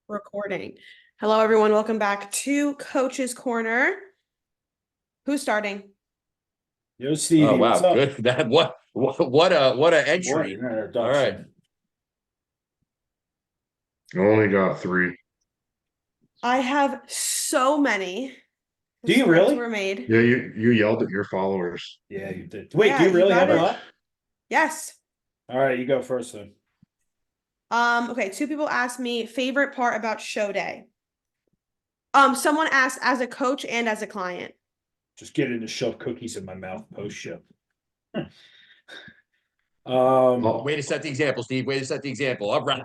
Recording. Hello, everyone. Welcome back to Coach's Corner. Who's starting? Yo, Stevie, Oh what's wow, up? good. That what a What entry. an introduction. All right. I only got 3. I have so many. Do you Slides really? were made. Yeah, you yelled at your followers. Yeah, you did. Wait, Yeah, do you really got have a it. lot? Yes. All right, you go first then. Okay, 2 people asked me favorite part about show day. Someone asked as a coach and as a client. Just get in to shove cookies in my mouth post show. Way to set the example, Steve. Way to set the example. All right.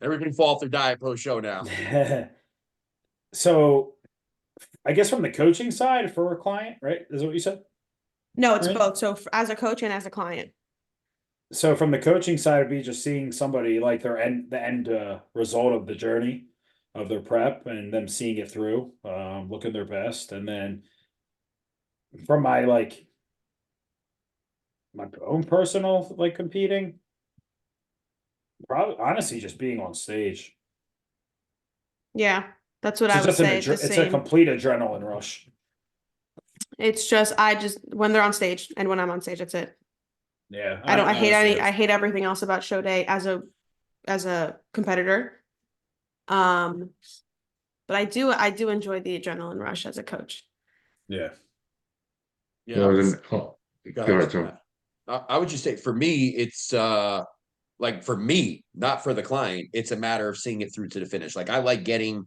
Everybody fall off their diet post show now. So I guess from the coaching side for a client, right? Is what you said? No, it's Right. both. So as a coach and as a client. So from the coaching side, it'd be just seeing somebody like the end result of the journey of their prep and them seeing it through, looking their best. And then from my own personal competing, probably honestly just being on stage. Yeah, that's what It's I would just say. The it's a same. complete adrenaline rush. It's just when they're on stage and when I'm on stage, that's it. Yeah, I honestly, hate everything else about show day as a competitor. But I do enjoy the adrenaline rush as a coach. yeah. Yeah. Go Go ahead, Tom. I would just say for me, it's like for me, not for the client, it's a matter of seeing it through to the finish. Like I like getting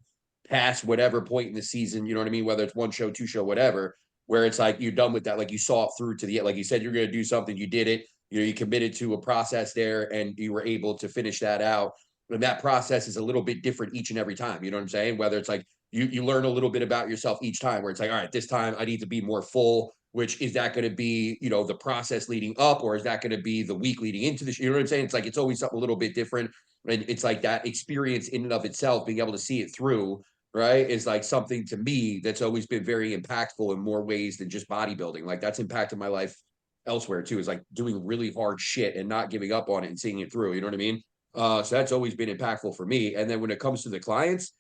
past whatever point in the season, you know what I mean? Whether it's 1 show, 2 show, whatever, where it's like you're done with that. Like you saw it through to the end. Like you said, you're gonna do something, you did it, you committed to a process there and you were able to finish that out. And that process is a little bit different each and every time. You know what I'm saying? Whether it's like you learn a little bit about yourself each time, where it's like, all right, this time I need to be more full. Which is that going to be, the process leading up, or is that going to be the week leading into the show? You know what I'm saying? It's like it's always something a little bit different, and it's like that experience in and of itself, being able to see it through, right, is like something to me that's always been very impactful in more ways than just bodybuilding. Like that's impacted my life elsewhere too. Is like doing really hard shit and not giving up on it and seeing it through. You know what I mean? So that's always been impactful for me. And then when it comes to the clients,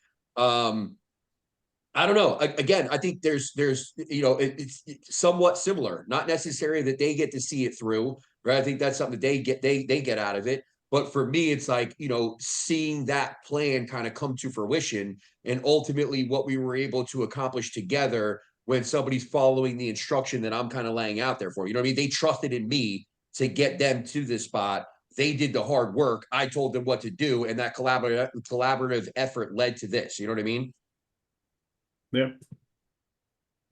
I don't know. Again, I think there's it's somewhat similar. Not necessarily that they get to see it through, right? I think that's something that they get out of it. But for me, it's like, seeing that plan kind of come to fruition and ultimately what we were able to accomplish together when somebody's following the instruction that I'm kind of laying out there for. You know what I mean? They trusted in me to get them to this spot. They did the hard work. I told them what to do, and that collaborative effort led to this. You know what I mean? Yeah.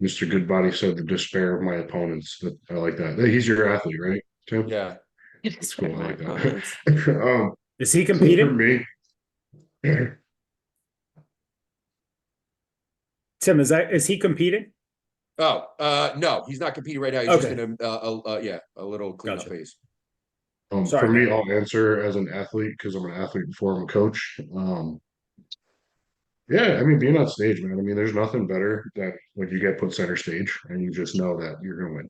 Mr. Goodbody said the despair of my opponents. I like that. He's your athlete, right, Tim? Yeah. That's cool. I like Opponents. that. Is he For competing? me, Tim, is he competing? Oh, no, he's not competing right now. He's just Okay. in a little cleanup Gotcha. phase. for Sorry, me, man. I'll answer as an athlete because I'm an athlete before I'm a coach. Yeah, I mean, being on stage, man. I mean, there's nothing better than when you get put center stage and you just know that you're going to win.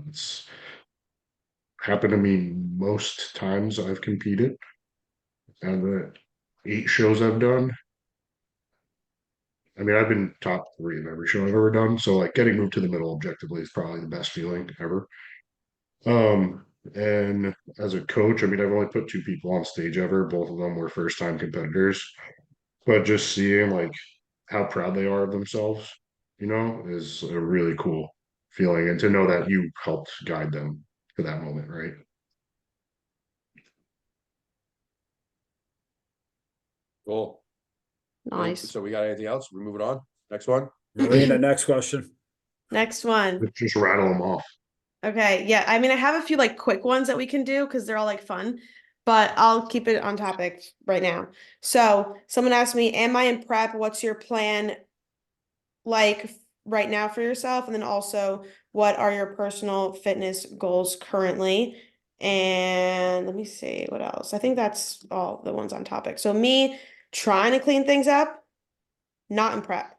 It's happened to me most times I've competed, and the 8 shows I've done. I mean, I've been top 3 of every show I've ever done. So, like, getting moved to the middle objectively is probably the best feeling ever. And as a coach, I mean, I've only put 2 people on stage ever. Both of them were first time competitors, but just seeing like how proud they are of themselves, is a really cool feeling. And to know that you helped guide them to that moment, right? Cool. Nice. So we got anything else? We move it on. Next one. Marina, next question. Next one. Just rattle them off. Okay, yeah. I mean, I have a few quick ones that we can do because they're all fun, but I'll keep it on topic right now. So someone asked me, am I in prep? What's your plan right now for yourself? And then also, what are your personal fitness goals currently? And let me see what else. I think that's all the ones on topic. So me trying to clean things up, not in prep.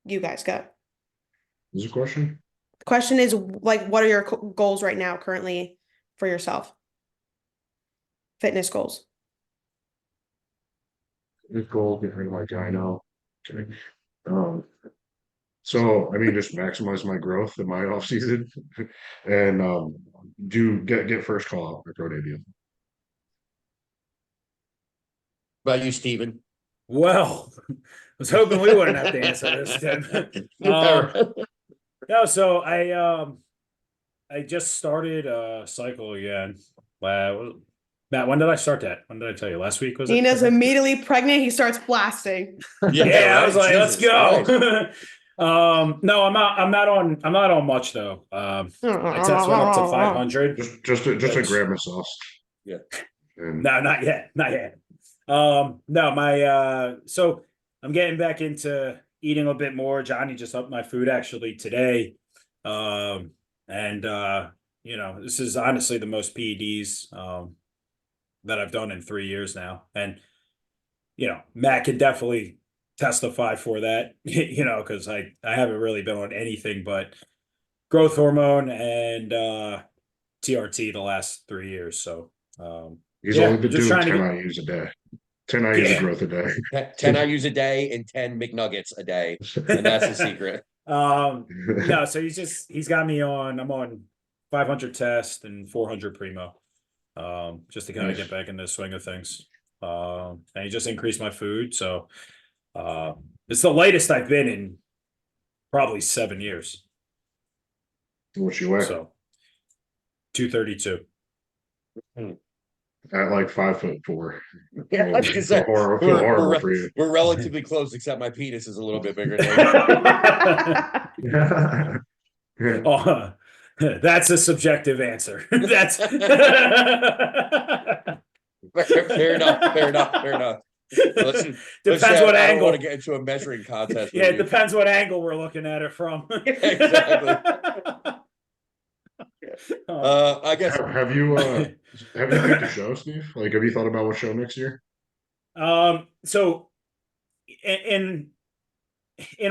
You guys go. Is a question? The question is what are your goals right now currently for yourself? Fitness goals. His goal, get rid of my gyno. Okay. Um, so I mean, just maximize my growth in my off season, and do get first call out my pro debut. About you, Steven? Well, I was hoping we wouldn't have to answer this, Tim. No, so I just started a cycle again. Matt, when did I start that? When did I tell you? Last week was it? Nina's immediately pregnant. He starts blasting. Yeah, I was like, let's Jesus go. Christ. No, I'm not on much though. I test went up to 500. Just to grab my sauce. Yeah. And No, not yet. Not yet. No, so I'm getting back into eating a bit more. Johnny just upped my food actually today. And this is honestly the most PEDs that I've done in 3 years now. And Matt can definitely testify for that, because I haven't really been on anything but growth hormone and TRT the last 3 years. So he's only been just doing trying to 10 IUs a day. 10 IUs of growth a day. 10 IUs a day and 10 McNuggets a day. And that's the secret. No, so he's got me on, I'm on 500 test and 400 primo, just to kind of Nice. get back into the swing of things. And he just increased my food. So, it's the latest I've been in probably 7 years. What you weigh? So 232. At like 5'4". Yeah, I was gonna say, Feel we're, horrible we're, for you. we're relatively close, except my penis is a little bit bigger than Yeah. Oh, that's a subjective answer. That's fair enough. Fair enough. Listen, depends what I don't angle. want to get into a measuring contest. Yeah, with it you. depends what angle we're looking at it from. Exactly. I guess Have you picked a show, Steve? Like, have you thought about what show next year? So in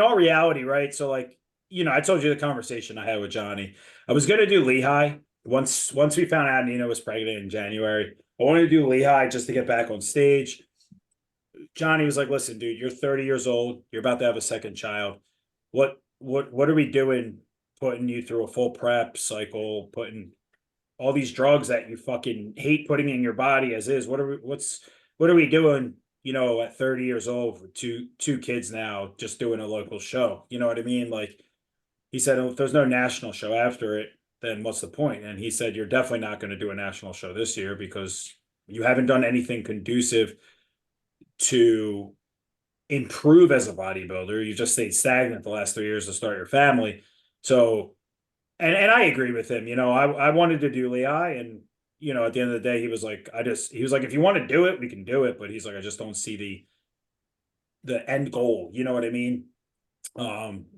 all reality, right? So like, I told you the conversation I had with Johnny. I was gonna do Lehigh once we found out Nina was pregnant in January. I wanted to do Lehigh just to get back on stage. Johnny was like, listen, dude, you're 30 years old, you're about to have a second child. What are we doing putting you through a full prep cycle, putting all these drugs that you fucking hate putting in your body as is? What are we doing, at 30 years old with two kids now, just doing a local show? You know what I mean? Like, he said, if there's no national show after it, then what's the point? And he said, you're definitely not going to do a national show this year because you haven't done anything conducive to improve as a bodybuilder. You just stayed stagnant the last 3 years to start your family. So, and I agree with him. I wanted to do Lehigh, and at the end of the day, he was like, if you want to do it, we can do it. But he's like, I just don't see the end goal. You know what I mean?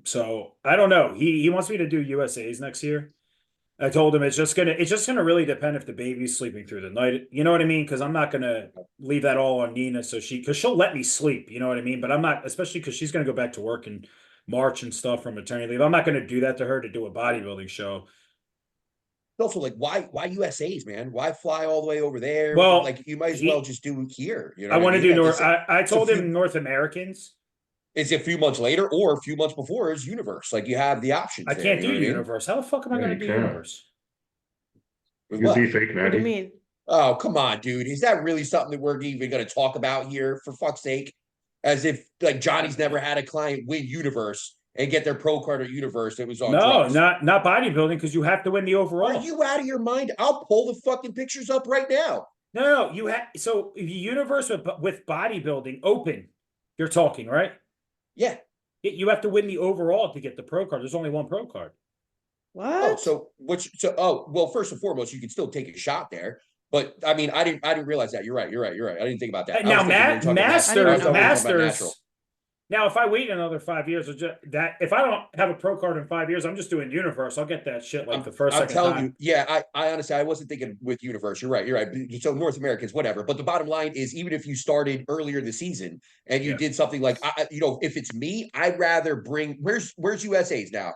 So I don't know. He wants me to do USA's next year. I told him it's just gonna really depend if the baby's sleeping through the night. You know what I mean? Because I'm not gonna leave that all on Nina. Because she'll let me sleep. You know what I mean? But I'm not, especially because she's gonna go back to work in March and stuff from maternity leave. I'm not gonna do that to her to do a bodybuilding show. also like why USA's, man? Why fly all the way over there? Well, like you might as well just do here. I want to do North. It's I told him North Americans. It's a few months later or a few months before is Universe. Like you have the options. I can't do Universe. How the fuck am I Yeah, going to you do can. Universe? With You what? be fake What do you natty. mean? Oh, come on, dude. Is that really something that we're even going to talk about here? For fuck's sake. As if like Johnny's never had a client win Universe and get their pro card at Universe that was on No, drugs. not bodybuilding, because you have to win the overall. Are you out of your mind? I'll pull the fucking pictures up right now. No, you have. So the Universe with bodybuilding open, you're talking, right? Yeah. You have to win the overall to get the pro card. There's only one pro card. Oh, What? well, first and foremost, you can still take a shot there. But I mean, I didn't realize that. You're right. I didn't think about that. Now, I was thinking we were talking about- I was talking about natural. Masters. Now, if I wait another 5 years, if I don't have a pro card in 5 years, I'm just doing Universe. I'll get that shit like the first. I'm second telling time. you, yeah. I honestly, I wasn't thinking with Universe. You're right. So North Americans, whatever. But the bottom line is, even if you started earlier this season and you did something like, if it's me, I'd rather bring. Where's USA's now?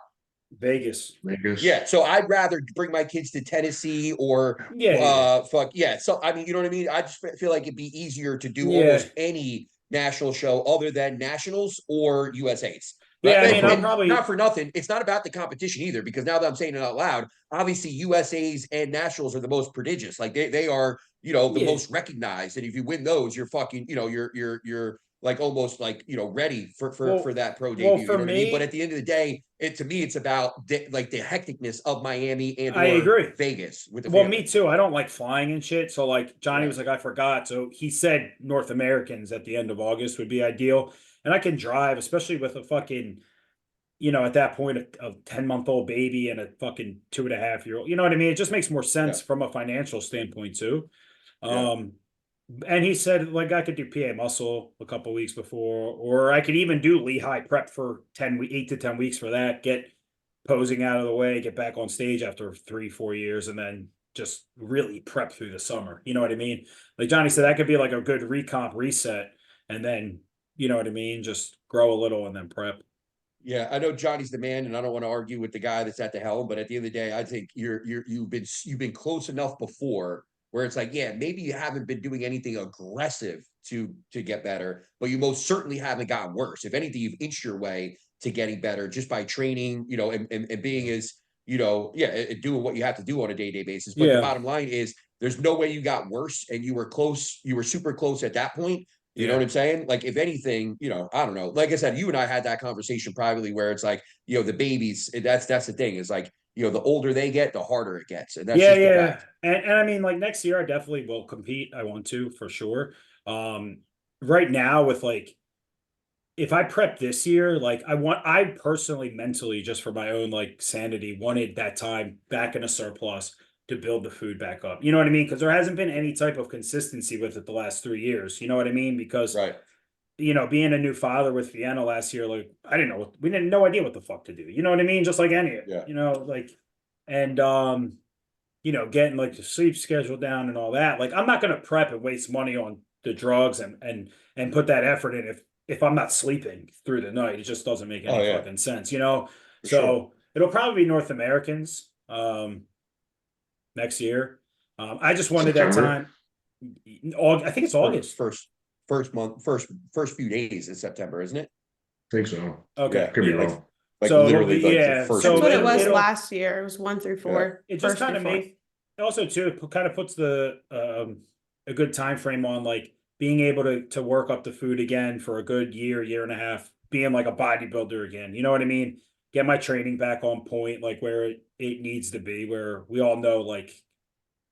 Vegas. Yeah, so I'd rather bring my kids to Tennessee or Yeah. fuck yeah. So I mean, you know what I mean? I just feel like it'd be easier to do Yeah. almost any national show other than nationals or USA's. Yeah, I Right? mean, I'll And probably not for nothing, it's not about the competition either, because now that I'm saying it out loud, obviously USA's and nationals are the most prodigious. Like they are, you know, the Yeah. most recognized. And if you win those, you're fucking, you know, you're like almost like, you know, ready for Well- for that pro well, debut. for You know what I mean? But me- at the end of the day, to me, it's about like the hecticness of Miami and I agree. Vegas with the Well, family. me too. I don't like flying and shit. So like Johnny Yeah. was like, I forgot. So he said North Americans at the end of August would be ideal. And I can drive, especially with a fucking, you know, at that point, a 10-month-old baby and a fucking 2.5-year-old. You know what I mean? It just makes more sense Yeah. from a financial standpoint too. Yeah. And he said like I could do PA muscle a couple weeks before, or I could even do Lehigh prep for 8 to 10 weeks for that, get posing out of the way, get back on stage after 3-4 years, and then just really prep through the summer. You know what I mean? Like Johnny said, that could be like a good recomp reset, and then you know what I mean, just grow a little and then prep. Yeah, I know Johnny's the man, and I don't want to argue with the guy that's at the helm. But at the end of the day, I think you've been close enough before where it's like, yeah, maybe you haven't been doing anything aggressive to get better, but you most certainly haven't gotten worse. If anything, you've inched your way to getting better just by training, you know, and being as, you know, doing what you have to do on a day-to-day basis. But the Yeah. bottom line is there's no way you got worse, and you were close, you were super close at that point. You know Yeah. what I'm saying? Like, if anything, you know, I don't know. Like I said, you and I had that conversation privately where it's like, you know, the babies, that's the thing, is like, you know, the older they get, the harder it gets. And that's Yeah, just the yeah. fact. And I mean, like next year, I definitely will compete. I want to for sure. Right now, with like, if I prep this year, like I personally mentally, just for my own like sanity, wanted that time back in a surplus to build the food back up. You know what I mean? Because there hasn't been any type of consistency with it the last 3 years. You know what I mean? Because Right. you know, being a new father with Vienna last year, like I didn't know, we didn't no idea what the fuck to do. You know what I mean? Just like any, Yeah. you know, like, and you know, getting like the sleep schedule down and all that. Like, I'm not gonna prep and waste money on the drugs and put that effort in if I'm not sleeping through the night. It just doesn't make any Oh, yeah. fucking sense, you know. For So sure. it'll probably be North Americans next year. I just wanted that September? time. I think it's August. First month, first few days in September, isn't it? Think so. Okay, Could be yeah, wrong. Like So, literally like yeah, the first. so That's what it was it'll- last year. It was 1 through 4. it just first kind through of fourth. makes also too it kind of puts the a good time frame on like being able to work up the food again for a good year and a half, being like a bodybuilder again. You know what I mean? Get my training back on point, like where it needs to be, where we all know like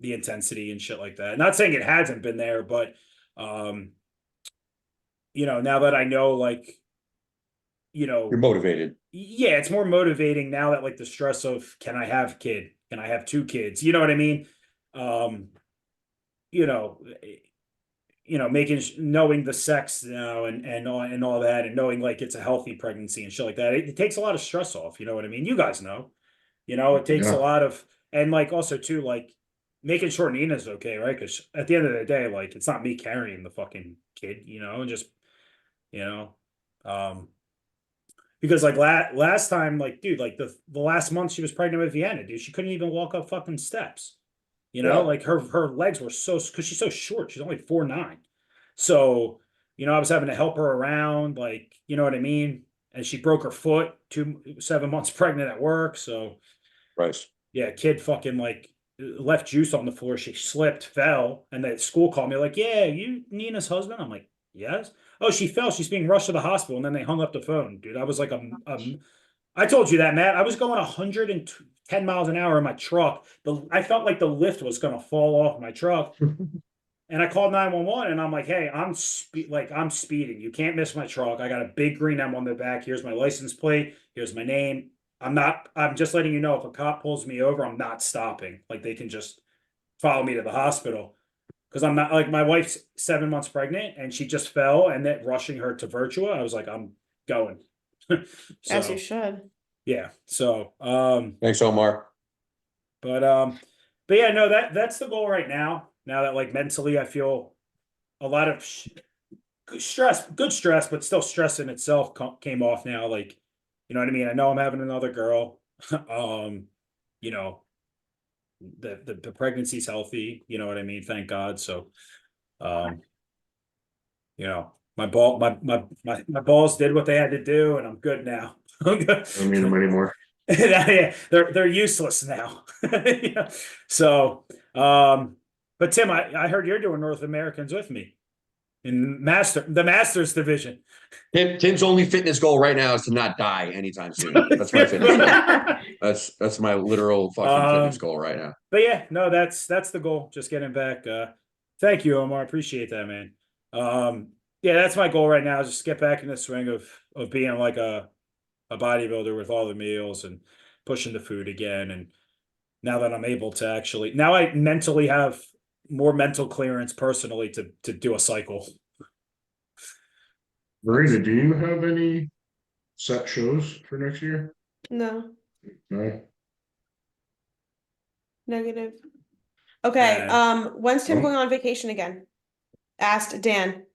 the intensity and shit like that. Not saying it hasn't been there, but um, you know, now that I know like, you know, You're motivated. yeah, it's more motivating now that like the stress of can I have kid? Can I have 2 kids? You know what I mean? Um, you know, making knowing the sex now and all that, and knowing like it's a healthy pregnancy and shit like that. It takes a lot of stress off. You know what I mean? You guys know. You know, it takes a Yeah. lot of, and like also too like making sure Nina's okay, right? Because at the end of the day, like it's not me carrying the fucking kid, you know, and just you know, um, because like last time, like dude, like the last month she was pregnant with Vienna, dude, she couldn't even walk up fucking steps. You know, Yeah. like her legs were so because she's so short. She's only 4'9". So, you know, I was having to help her around, like, you know what I mean? And she broke her foot 7 months pregnant at work. So Right. yeah, kid fucking like left juice on the floor. She slipped, fell, and the school called me like, "Yeah, you Nina's husband?" I'm like, "Yes." Oh, she fell. She's being rushed to the hospital, and then they hung up the phone, dude. I was like, I told you that, Matt. I was going 110 miles an hour in my truck. I felt like the lift was gonna fall off my truck. And I called 911 and I'm like, hey, I'm speeding. You can't miss my truck. I got a big green M on the back. Here's my license plate. Here's my name. I'm just letting you know if a cop pulls me over, I'm not stopping. Like they can just follow me to the hospital. Because I'm not like my wife's 7 months pregnant and she just fell and then rushing her to Virtua. I was like, I'm going. As So you should. yeah. So Thanks, Omar. but yeah, no, that's the goal right now. Now that like mentally I feel a lot of good stress, but still stress in itself came off now. Like, you know what I mean? I know I'm having another girl. You know, the pregnancy's healthy, you know what I mean? Thank God. So you know, My balls did what they had to do, and I'm good now. I'm good. I don't need them anymore. Yeah, they're useless now. Yeah. So, but Tim, I heard you're doing North Americans with me in the Masters division. Tim's only fitness goal right now is to not die anytime soon. That's my fitness goal. That's my literal fucking fitness goal right now. But yeah, no, that's the goal. Just getting back. Thank you, Omar. Appreciate that, man. Yeah, that's my goal right now. Is just get back in the swing of being like a bodybuilder with all the meals and pushing the food again. And now that I'm able to actually, now I mentally have more mental clearance personally to do a cycle. Marina, do you have any set shows for next year? No, No. negative. Okay, when's Tim Oh. going on vacation again? Asked Dan.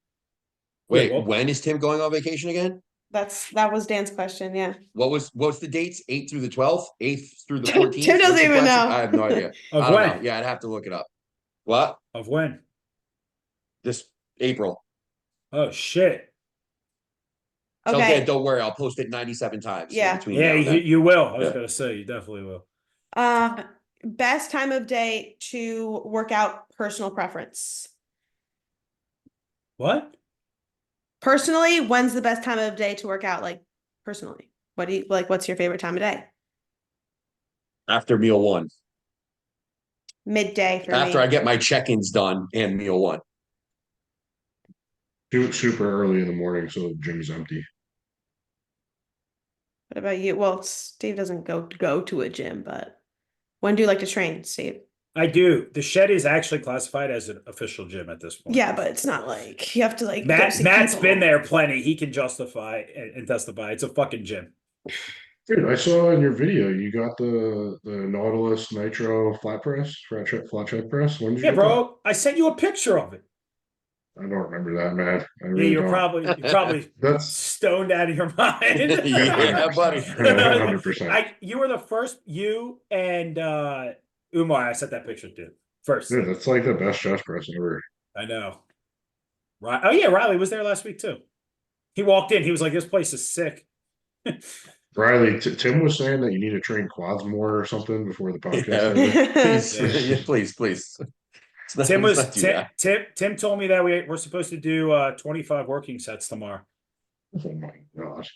Wait, what? when is Tim going on vacation again? That was Dan's question, yeah. What's the dates? 8th through the 12th, 8th through the Tim 14th? doesn't What's the even question? know. I have no idea. Of I don't when? know. Yeah, I'd have to look it up. What? Of when? This April. Oh shit. It's okay, Okay, don't worry. I'll post it 97 times. Yeah. Between Yeah, now and then. you will. I was Yeah. gonna say you definitely will. best time of day to work out, personal preference. What? Personally, when's the best time of day to work out? Like, personally, what do you like? What's your favorite time of day? After meal one. Midday for After me. I get my check-ins done and meal one. Do it super early in the morning so the gym's empty. What about you? Well, Steve doesn't go to a gym, but when do you like to train, Steve? I do. The shed is actually classified as an official gym at this point. Yeah, but it's not like you have to like. go see Matt's people. been there plenty. He can justify and testify. It's a fucking gym. Dude, I saw in your video you got the Nautilus Nitro flat press, flat check press. When did you Yeah, get bro. I sent you a picture of it. that? I don't remember that, man. I Yeah, really you're don't. probably That's stoned out of your mind. Yeah, buddy. 100%. You were the first. You and Umar. I sent that picture to first. Dude, that's like the best chest press ever. I know. Right. Oh yeah, Riley was there last week too. He walked in. He was like, "This place is sick." Riley, Tim was saying that you need to train quads more or something before the podcast. Yeah. Please, Yeah. yeah, please. Tim Let's not do that. Tim told me that we're supposed to do 25 working sets tomorrow. Oh my gosh.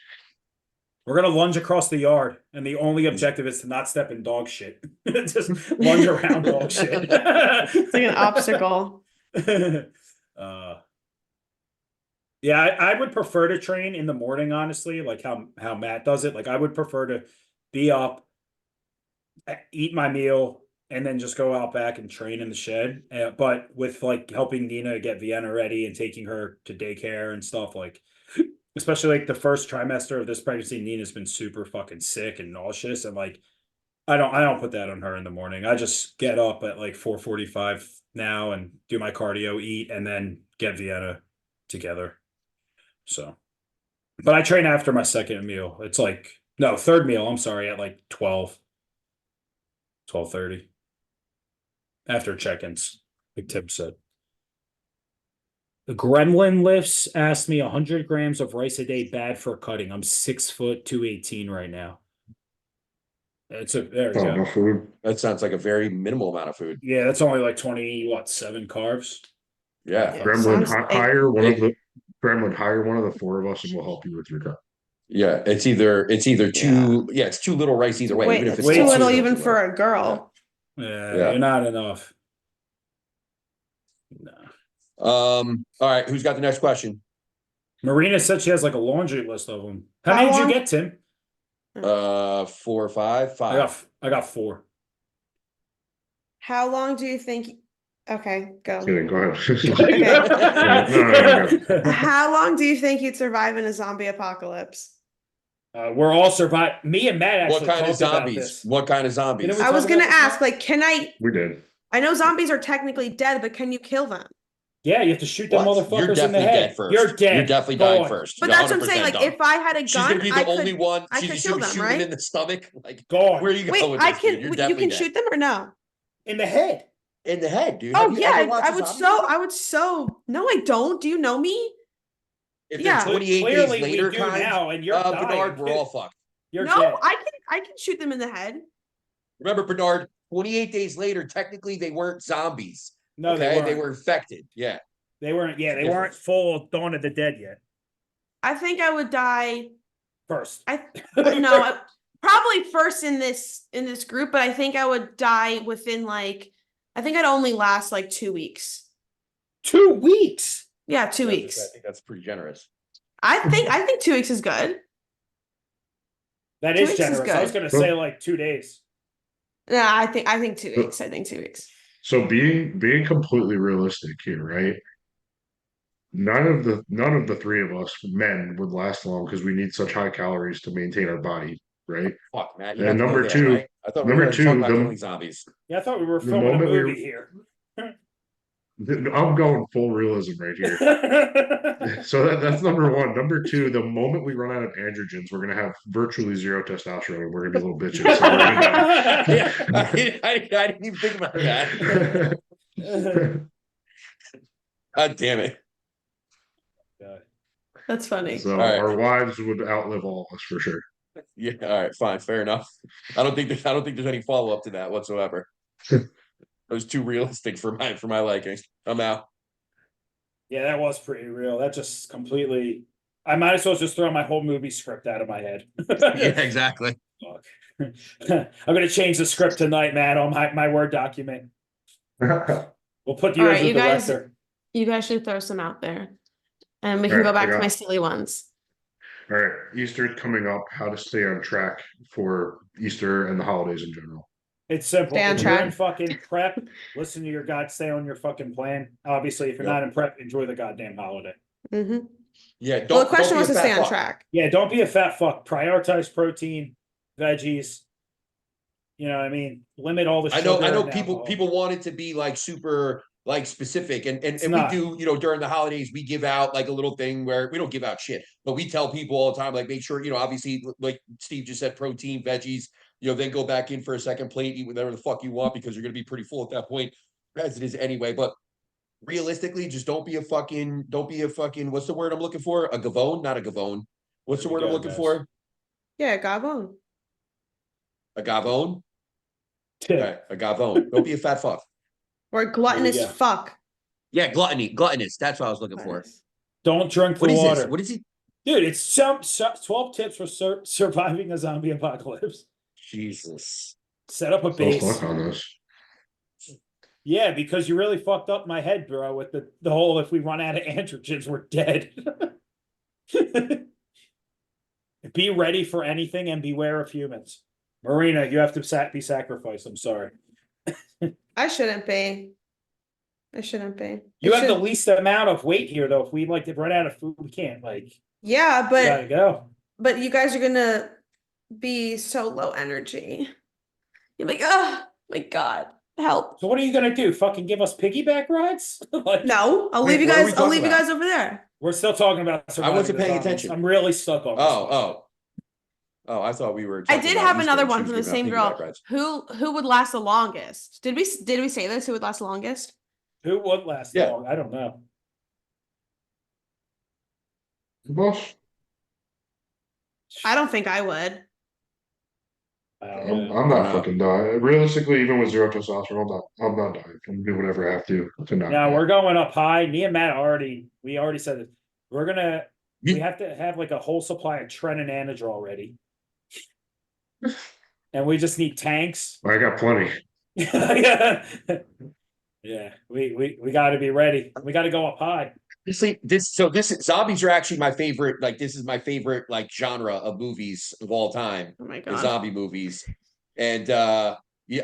We're gonna lunge across the yard, and the only objective is to not step in dog shit. Just lunge around dog shit. It's like an obstacle. Yeah, I would prefer to train in the morning, honestly, like how Matt does it. Like I would prefer to be up, eat my meal, and then just go out back and train in the shed. But with like helping Nina get Vienna ready and taking her to daycare and stuff, like especially like the first trimester of this pregnancy, Nina's been super fucking sick and nauseous, and like I don't put that on her in the morning. I just get up at like 4:45 now and do my cardio, eat, and then get Vienna together. So, but I train after my second meal. It's like no, third meal, I'm sorry, at like 12:30 after check-ins, like Tim said. The Gremlin lifts asked me 100 grams of rice a day bad for cutting. I'm 6 foot 218 right now. There we Oh, go. no food. That sounds like a very minimal amount of food. Yeah, that's only like 7 carbs. Yeah. Yeah. Gremlin, Sounds hire one of the Gremlin, hire one of the four of us and we'll help you with your cut. Yeah. It's either too it's too little rice either way. Wait, Even if it's it's too way little too even low. for a girl. Yeah, you're not enough. No. All right, who's got the next question? Marina said she has like a laundry list of them. How How many did long? you get, Tim? 4 or 5? 5. I got 4. How long do you think? Okay, go. Kidding, go ahead. Okay. How long do you think you'd survive in a zombie apocalypse? We're all survived. Me and Matt actually What kind of talked about zombies? this. What kind of zombies? Didn't we I was talk gonna about this, ask, Matt? like, can I? We did. I know zombies are technically dead, but can you kill them? Yeah, you have to shoot them What? motherfuckers You're in the definitely head. dead first. You're dead. You're definitely Go dying on. first. But You're that's what I'm saying. 100% Like, done. if I had a gun, She's gonna be the I only could. one. I She's could just gonna kill be them, shooting right? in the stomach. Like, Go on. where are you Wait, going with I this, dude? can. You're You definitely can dead. shoot them or no? In the head. In the head, dude. Oh Have you yeah, ever watched I a would zombie so. movie? I would so. No, I don't. Do you know me? If Yeah. they're 28 Clearly, days later, we do now, and you're dying. Bernard, we're all fucked. You're No, dead. I can shoot them in the head. Remember, Bernard, 28 days later, technically they weren't zombies. No, Okay, they they were infected. Yeah. weren't. Yeah, they Different. weren't full Dawn of the Dead yet. I think I would die. First, No, probably first in this group, but I think I would die within like, I think I'd only last like 2 weeks. 2 weeks. Yeah, 2 I weeks. think that's pretty generous. I think 2 weeks is good. That 2 is weeks is generous. I was good. gonna say like 2 days. No, I think 2 weeks. I think 2 weeks. So being completely realistic here, right? None of the three of us men would last long because we need such high calories to maintain our body, right? Fuck, Matt. And number two- right? I thought we number were talking two, about the- killing zombies. Yeah, I thought we were The filming a moment we movie were- here. I'm going full realism right here. So that's number one. Number two, the moment we run out of androgens, we're gonna have virtually zero testosterone and we're gonna be little bitches. So we're gonna Yeah, I didn't even think about that. die. God damn it. That's funny. So All right. our wives would outlive all of us for sure. Yeah, all right, fine, fair enough. I don't think there's any follow-up to that whatsoever. It was too realistic for my liking. I'm out. Yeah, that was pretty real. That just completely. I might as well just throw my whole movie script out of my head. Yeah, exactly. Fuck. I'm gonna change the script tonight, man, on my Word document. We'll put you All as right, the you guys- director. You guys should throw some out there. And we can Alright, go back I to got- my silly ones. All right, Easter's coming up. How to stay on track for Easter and the holidays in general. It's simple. Stay on If you're in track. fucking prep, listen to your God, stay on your fucking plan. Obviously, if you're Yep. not in prep, enjoy the goddamn holiday. Hmm. Yeah, Well, the question don't was be to a fat stay on fuck. track. Yeah, don't be a fat fuck. Prioritize protein, veggies. You know what I mean? Limit all the I sugar. know and people alcohol. want it to be like super like specific and It's we not. do, during the holidays we give out like a little thing where we don't give out shit, but we tell people all the time, like make sure, obviously like Steve just said, protein, veggies, then go back in for a second plate, eat whatever the fuck you want because you're gonna be pretty full at that point, as it is anyway. But realistically, just don't be a fucking what's the word I'm looking for? A gavone, not a gavone. What's the There word you I'm go, looking guys. for? Yeah, Gabon. A gavone? Okay, a gavone. Don't be a fat fuck. Or gluttonous go. fuck. Yeah, gluttonous. That's what I was looking for. Gluttonous. Don't drink the What is water. this? What is it? Dude, it's some 12 tips for surviving a zombie apocalypse. Jesus. Set up a So base. stuck on this. Yeah, because you really fucked up my head, bro, with the whole if we run out of androgens, we're dead. Be ready for anything and beware of humans. Marina, you have to be sacrificed. I'm sorry. I shouldn't be. I shouldn't be. You It have the should- least amount of weight here, though. If we run out of food, we can't. Yeah, We gotta but go. you guys are gonna be so low energy. You're like, oh my god, help. So what are you gonna do? Fucking give us piggyback rides? No, I'll leave you what are we guys. I'll talking leave you about? guys over there. We're still talking about. I wasn't surviving the paying zombies. attention. I'm really stuck on. Oh, I thought we were. I talking did about have Easter another and she one was from the giving out same piggyback girl. rides. Who would last the longest? Did we say this? Who would last the longest? Who would last Yeah. long? I don't know. Boss, I don't think I would. I I'm, don't know. I'm not Wow. fucking dying. Realistically, even with zero testosterone, I'm not dying. I'm gonna do whatever I have to not. Now die. we're going up high. Me and Matt we already said it. We're gonna You- we have to have like a whole supply of Tren and Anadrol ready. And we just need tanks. I got plenty. Yeah, we gotta be ready. We gotta go up high. Zombies are actually my favorite. Like this is my favorite like genre of movies of all time. Oh my The god. zombie movies, and yeah,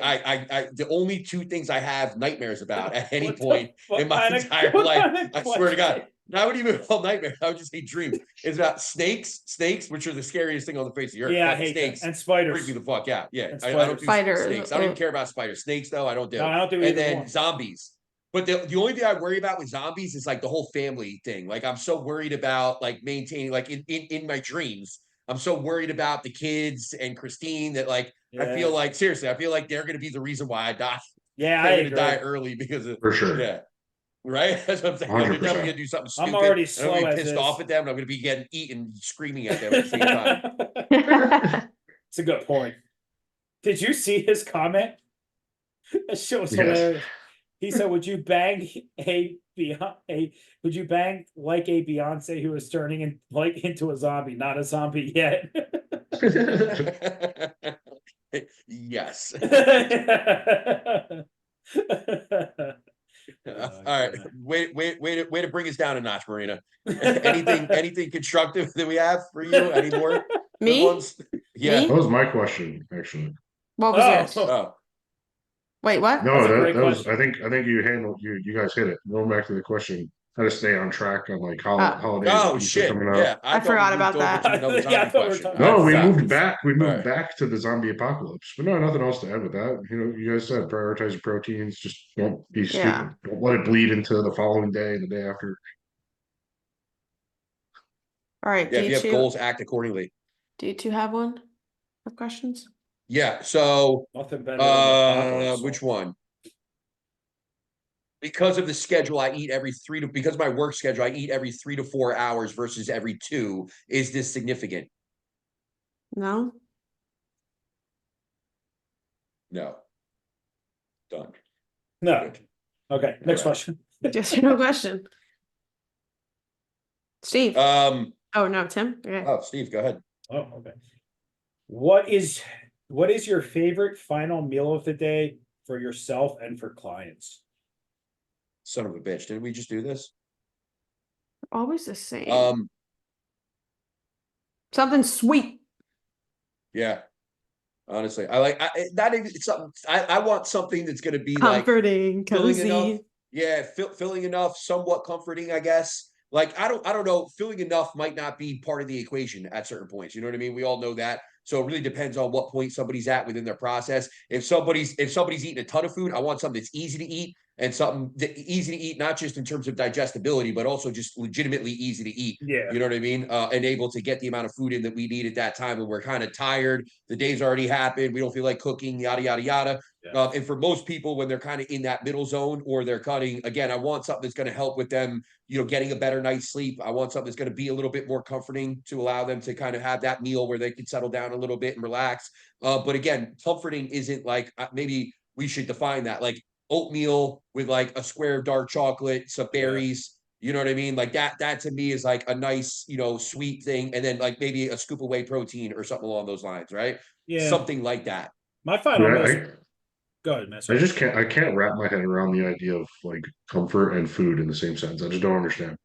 I the only two things I have nightmares about at any What the point fuck in my kind of- entire what life. kind of I swear to God. question? And I wouldn't even call nightmares. I would just say dreams. It's about snakes, which are the scariest thing on the face of the earth. Yeah, I Fucking hate snakes. that. And spiders. Freak me the fuck out. Yeah, And I don't do spiders. snakes. I don't even care about spiders. Snakes, though, I don't do. No, I don't do And either then one. zombies. But the only thing I worry about with zombies is like the whole family thing. Like I'm so worried about like maintaining like in my dreams. I'm so worried about the kids and Christine that like I feel like seriously, I feel like they're gonna be the reason why I die. Yeah, I They're gonna agree. die early because of For sure. yeah. Right? That's what I'm saying. They're definitely 100%. gonna do something I'm stupid. already and I'm gonna slow be as pissed is. off at them. And I'm gonna be getting eaten, screaming at them at the same time. It's a good point. Did you see his comment? That shit was Yes. hilarious. He said, "Would you bang Would you bang like a Beyonce who is turning into a zombie, not a zombie yet?" Yes. Oh, All right. yeah. Way to bring us down a notch, Marina. Anything constructive that we have for you? Any more good Me? ones? Yeah. That was my question, actually. What was Oh. yours? Oh, Wait, what? No, That's a that, great that was, question. I think you guys hit it. Going back to the question, how to stay on track on like holidays oh and Easter shit. coming up. Yeah. I thought we forgot moved about over that. to another Yeah, I zombie thought we were question. talking No, about we zombies. moved Alright. back to the zombie apocalypse. But no, nothing else to add with that. You know, you guys said prioritize your proteins, just don't be Yeah. stupid. Don't let it bleed into the following day and the day after. All right. Yeah, if you have goals, act accordingly. Do you two have one of questions? Yeah. So Nothing better than the apocalypse. which one? Because of the schedule, I eat because of my work schedule, I eat every 3 to 4 hours versus every 2. Is this significant? No? No. Done. No. Good. Okay, next Alright. question. Yes or no question. Steve. Oh no, Tim. Okay. Oh, Steve, go ahead. Oh, okay. What is your favorite final meal of the day for yourself and for clients? Son of a bitch. Didn't we just do this? Always the same. Something sweet. Yeah. Honestly, it's something I want something that's gonna be like Comforting, filling enough. cozy. Yeah, filling enough, somewhat comforting, I guess. Like I don't know, filling enough might not be part of the equation at certain points. You know what I mean? We all know that. So it really depends on what point somebody's at within their process. If somebody's eating a ton of food, I want something that's easy to eat and something easy to eat, not just in terms of digestibility, but also just legitimately easy to eat. Yeah. You know what I mean? And able to get the amount of food in that we need at that time when we're kind of tired. The day's already happened. We don't feel like cooking, yada, yada, yada. Yeah. And for most people, when they're kind of in that middle zone or they're cutting, again, I want something that's going to help with them, getting a better night's sleep. I want something that's going to be a little bit more comforting to allow them to kind of have that meal where they can settle down a little bit and relax. But again, comforting isn't like, maybe we should define that, like oatmeal with like a square of dark chocolate, some berries. You know what I mean? Like that to me is like a nice, sweet thing. And then like maybe a scoop of whey protein or something along those lines, right? Yeah. Something like that. My final Yeah, meal. Go ahead, man. I can't wrap my head around the idea of like comfort and food in the same sentence. I just don't understand.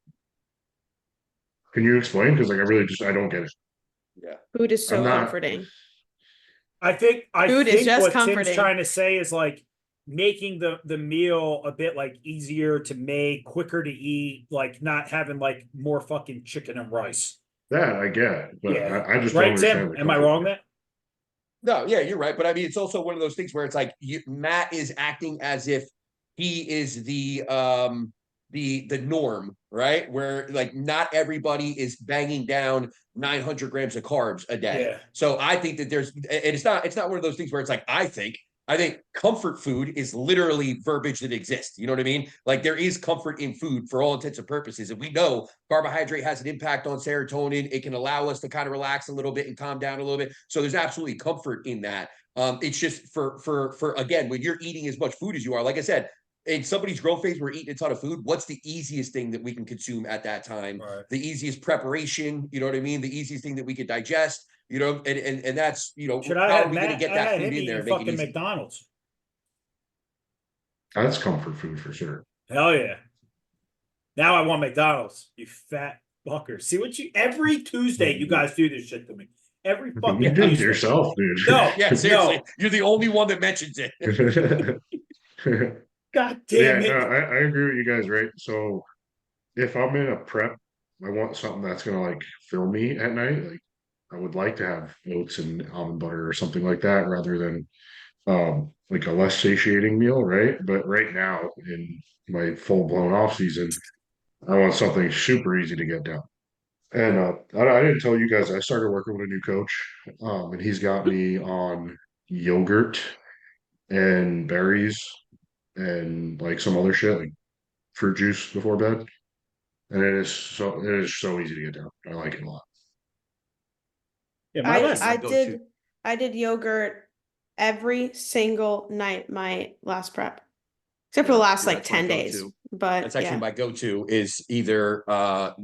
Can you explain? Because like I don't get it. Yeah. Food is so I'm not- comforting. I think Food is just what comforting. Tim's trying to say is like making the meal a bit like easier to make, quicker to eat, like not having like more fucking chicken and rice. That I get, but Yeah. I just Right, don't understand. Tim? the Am I comfort wrong part. there? No, yeah, you're right. But I mean, it's also one of those things where it's like Matt is acting as if he is the norm, right? Where like not everybody is banging down 900 grams of carbs a day. Yeah. So I think that and it's not one of those things where it's like I think comfort food is literally verbiage that exists. You know what I mean? Like there is comfort in food for all intents and purposes. And we know carbohydrate has an impact on serotonin. It can allow us to kind of relax a little bit and calm down a little bit. So there's absolutely comfort in that. It's just for again, when you're eating as much food as you are, like I said, in somebody's growth phase, we're eating a ton of food. What's the easiest thing that we can consume at that time? Right. The easiest preparation, you know what I mean? The easiest thing that we could digest, and that's, Should how I are have we going to Matt? get I that had food him in there eating and make it fucking easy? McDonald's. That's comfort food for sure. Hell yeah. Now I want McDonald's, you fat fucker. See what every Tuesday you guys do this shit to me. Every fucking You did it Tuesday. yourself, dude. No, Yeah, seriously, no. you're the only one that mentions it. God Yeah, damn it. I agree with you guys, right? So if I'm in a prep, I want something that's gonna like fill me at night. Like I would like to have oats and almond butter or something like that rather than like a less satiating meal, right? But right now in my full blown off season, I want something super easy to get down. And I didn't tell you guys I started working with a new coach, and he's got me on yogurt and berries and like some other shit like fruit juice before bed, and it is so easy to get down. I like it a lot. Yeah, my last I go-to. did I did yogurt every single night my last prep. Except for the last like That's my 10 days. go-to. But That's actually yeah. my go-to is either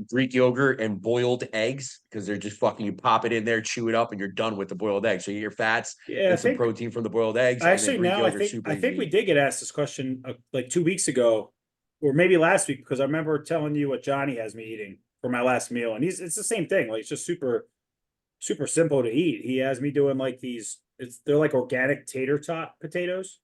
Greek yogurt and boiled eggs because they're just fucking you pop it in there, chew it up, and you're done with the boiled eggs. So you get your fats Yeah, I and some think protein from the boiled eggs, and then actually Greek now I yogurt think super I think we easy. did get asked this question like 2 weeks ago, or maybe last week, because I remember telling you what Johnny has me eating for my last meal, and it's the same thing. Like it's just super simple to eat. He has me doing like they're like organic tater tot potatoes.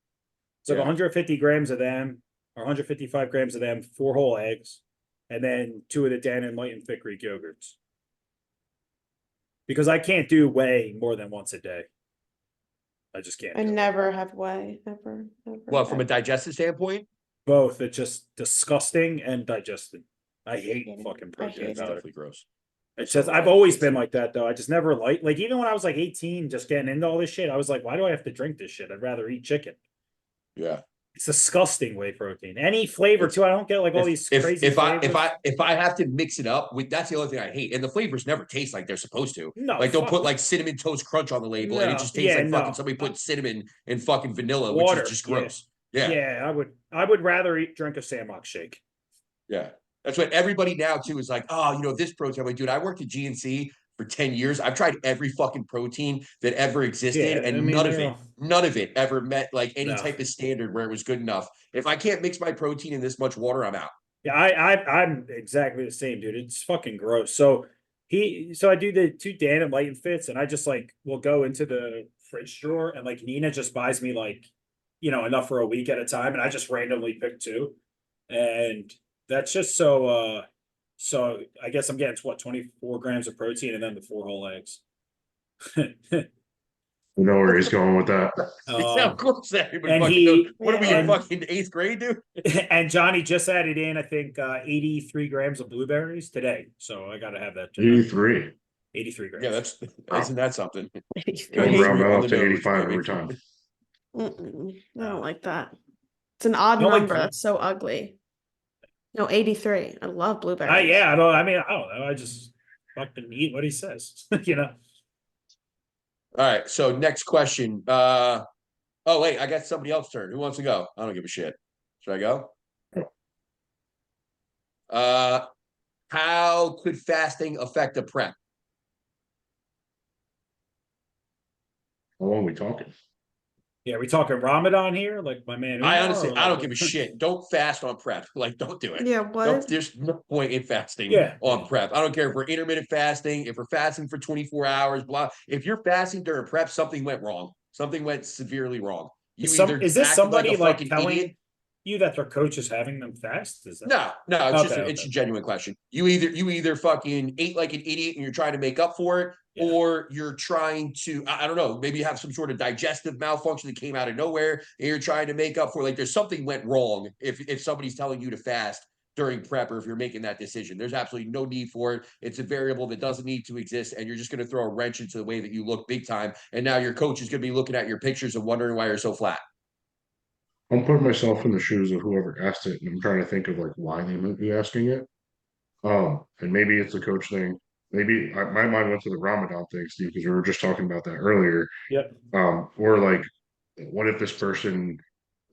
It's like Yeah. 150 grams of them, or 155 grams of them, 4 whole eggs, and then 2 of the Dannon light and thick Greek yogurts. Because I can't do whey more than once a day. I just can't I do it. never have whey. Never. Well, from a ever. digestive standpoint, Both. It's just disgusting and digested. I hate hate it. fucking I protein hate it's it. powder. definitely gross. It's So just I've always been like that though. I just never like even when I was like 18, just getting into all this shit, I was like, why do I have to drink this shit? I'd rather eat chicken. Yeah. It's disgusting whey protein. Any flavor too. I don't get like all these crazy if flavors. if I have to mix it up with that's the only thing I hate. And the flavors never taste like they're supposed to. No, Like they'll fuck put no. like cinnamon toast crunch on the label and it No, just tastes yeah, like fucking no. somebody put cinnamon and fucking vanilla, Water, which is just yeah. gross. Yeah. Yeah, I would rather drink a Sandbox shake. Yeah. That's what everybody now too is like, oh, this protein. I'm like, dude, I worked at GNC for 10 years. I've tried every fucking protein that ever existed, Yeah, and I mean, none of it ever met like any No. type of standard where it was good enough. If I can't mix my protein in this much water, I'm out. Yeah, I'm exactly the same, dude. It's fucking gross. So I do the 2 Dannon light and fits, and I just like will go into the fridge drawer, and like Nina just buys me like, enough for a week at a time, and I just randomly pick 2. And that's just so I guess I'm getting 24 grams of protein and then the 4 whole eggs. You know where he's going with that. Yeah, of course everybody and fucking he- knows. What are we Yeah. in fucking 8th grade, dude? And Johnny just added in, I think, 83 grams of blueberries today. So I gotta have that tonight. 83. 83 grams. Yeah, that's isn't that something? I'll 83. round on up the to nose, 85 baby. every time. I don't like that. It's an odd You don't like number. blue- That's so ugly. No, 83. I love blueberries. I don't know. I just fucking eat what he says, All right, so next question. Oh wait, I got somebody else's turn. Who wants to go? I don't give a shit. Should I go? How could fasting affect a prep? How long are we talking? Yeah, we talking Ramadan here? Like my man. I Umar, honestly, or I don't like- give a shit. Don't fast on prep. Like, don't do it. Yeah, Don't, what? there's no point in fasting Yeah. on prep. I don't care if we're intermittent fasting, if we're fasting for 24 hours, blah. If you're fasting during prep, something went wrong. Something went severely wrong. You Is either this acted somebody like a like fucking telling idiot. you that their coach is having them fast? Is that No, it's Okay, it's okay. a genuine question. You either fucking ate like an idiot and you're trying to make up for it, Yeah. or you're trying to, I don't know, maybe you have some sort of digestive malfunction that came out of nowhere and you're trying to make up for it. Like there's something went wrong if somebody's telling you to fast during prep or if you're making that decision. There's absolutely no need for it. It's a variable that doesn't need to exist, and you're just going to throw a wrench into the way that you look big time. And now your coach is going to be looking at your pictures and wondering why you're so flat. I'm putting myself in the shoes of whoever asked it, and I'm trying to think of like why they might be asking it. And maybe it's a coach thing. Maybe my mind went to the Ramadan thing, Steve, because we were just talking about that earlier. Yep. Or like, what if this person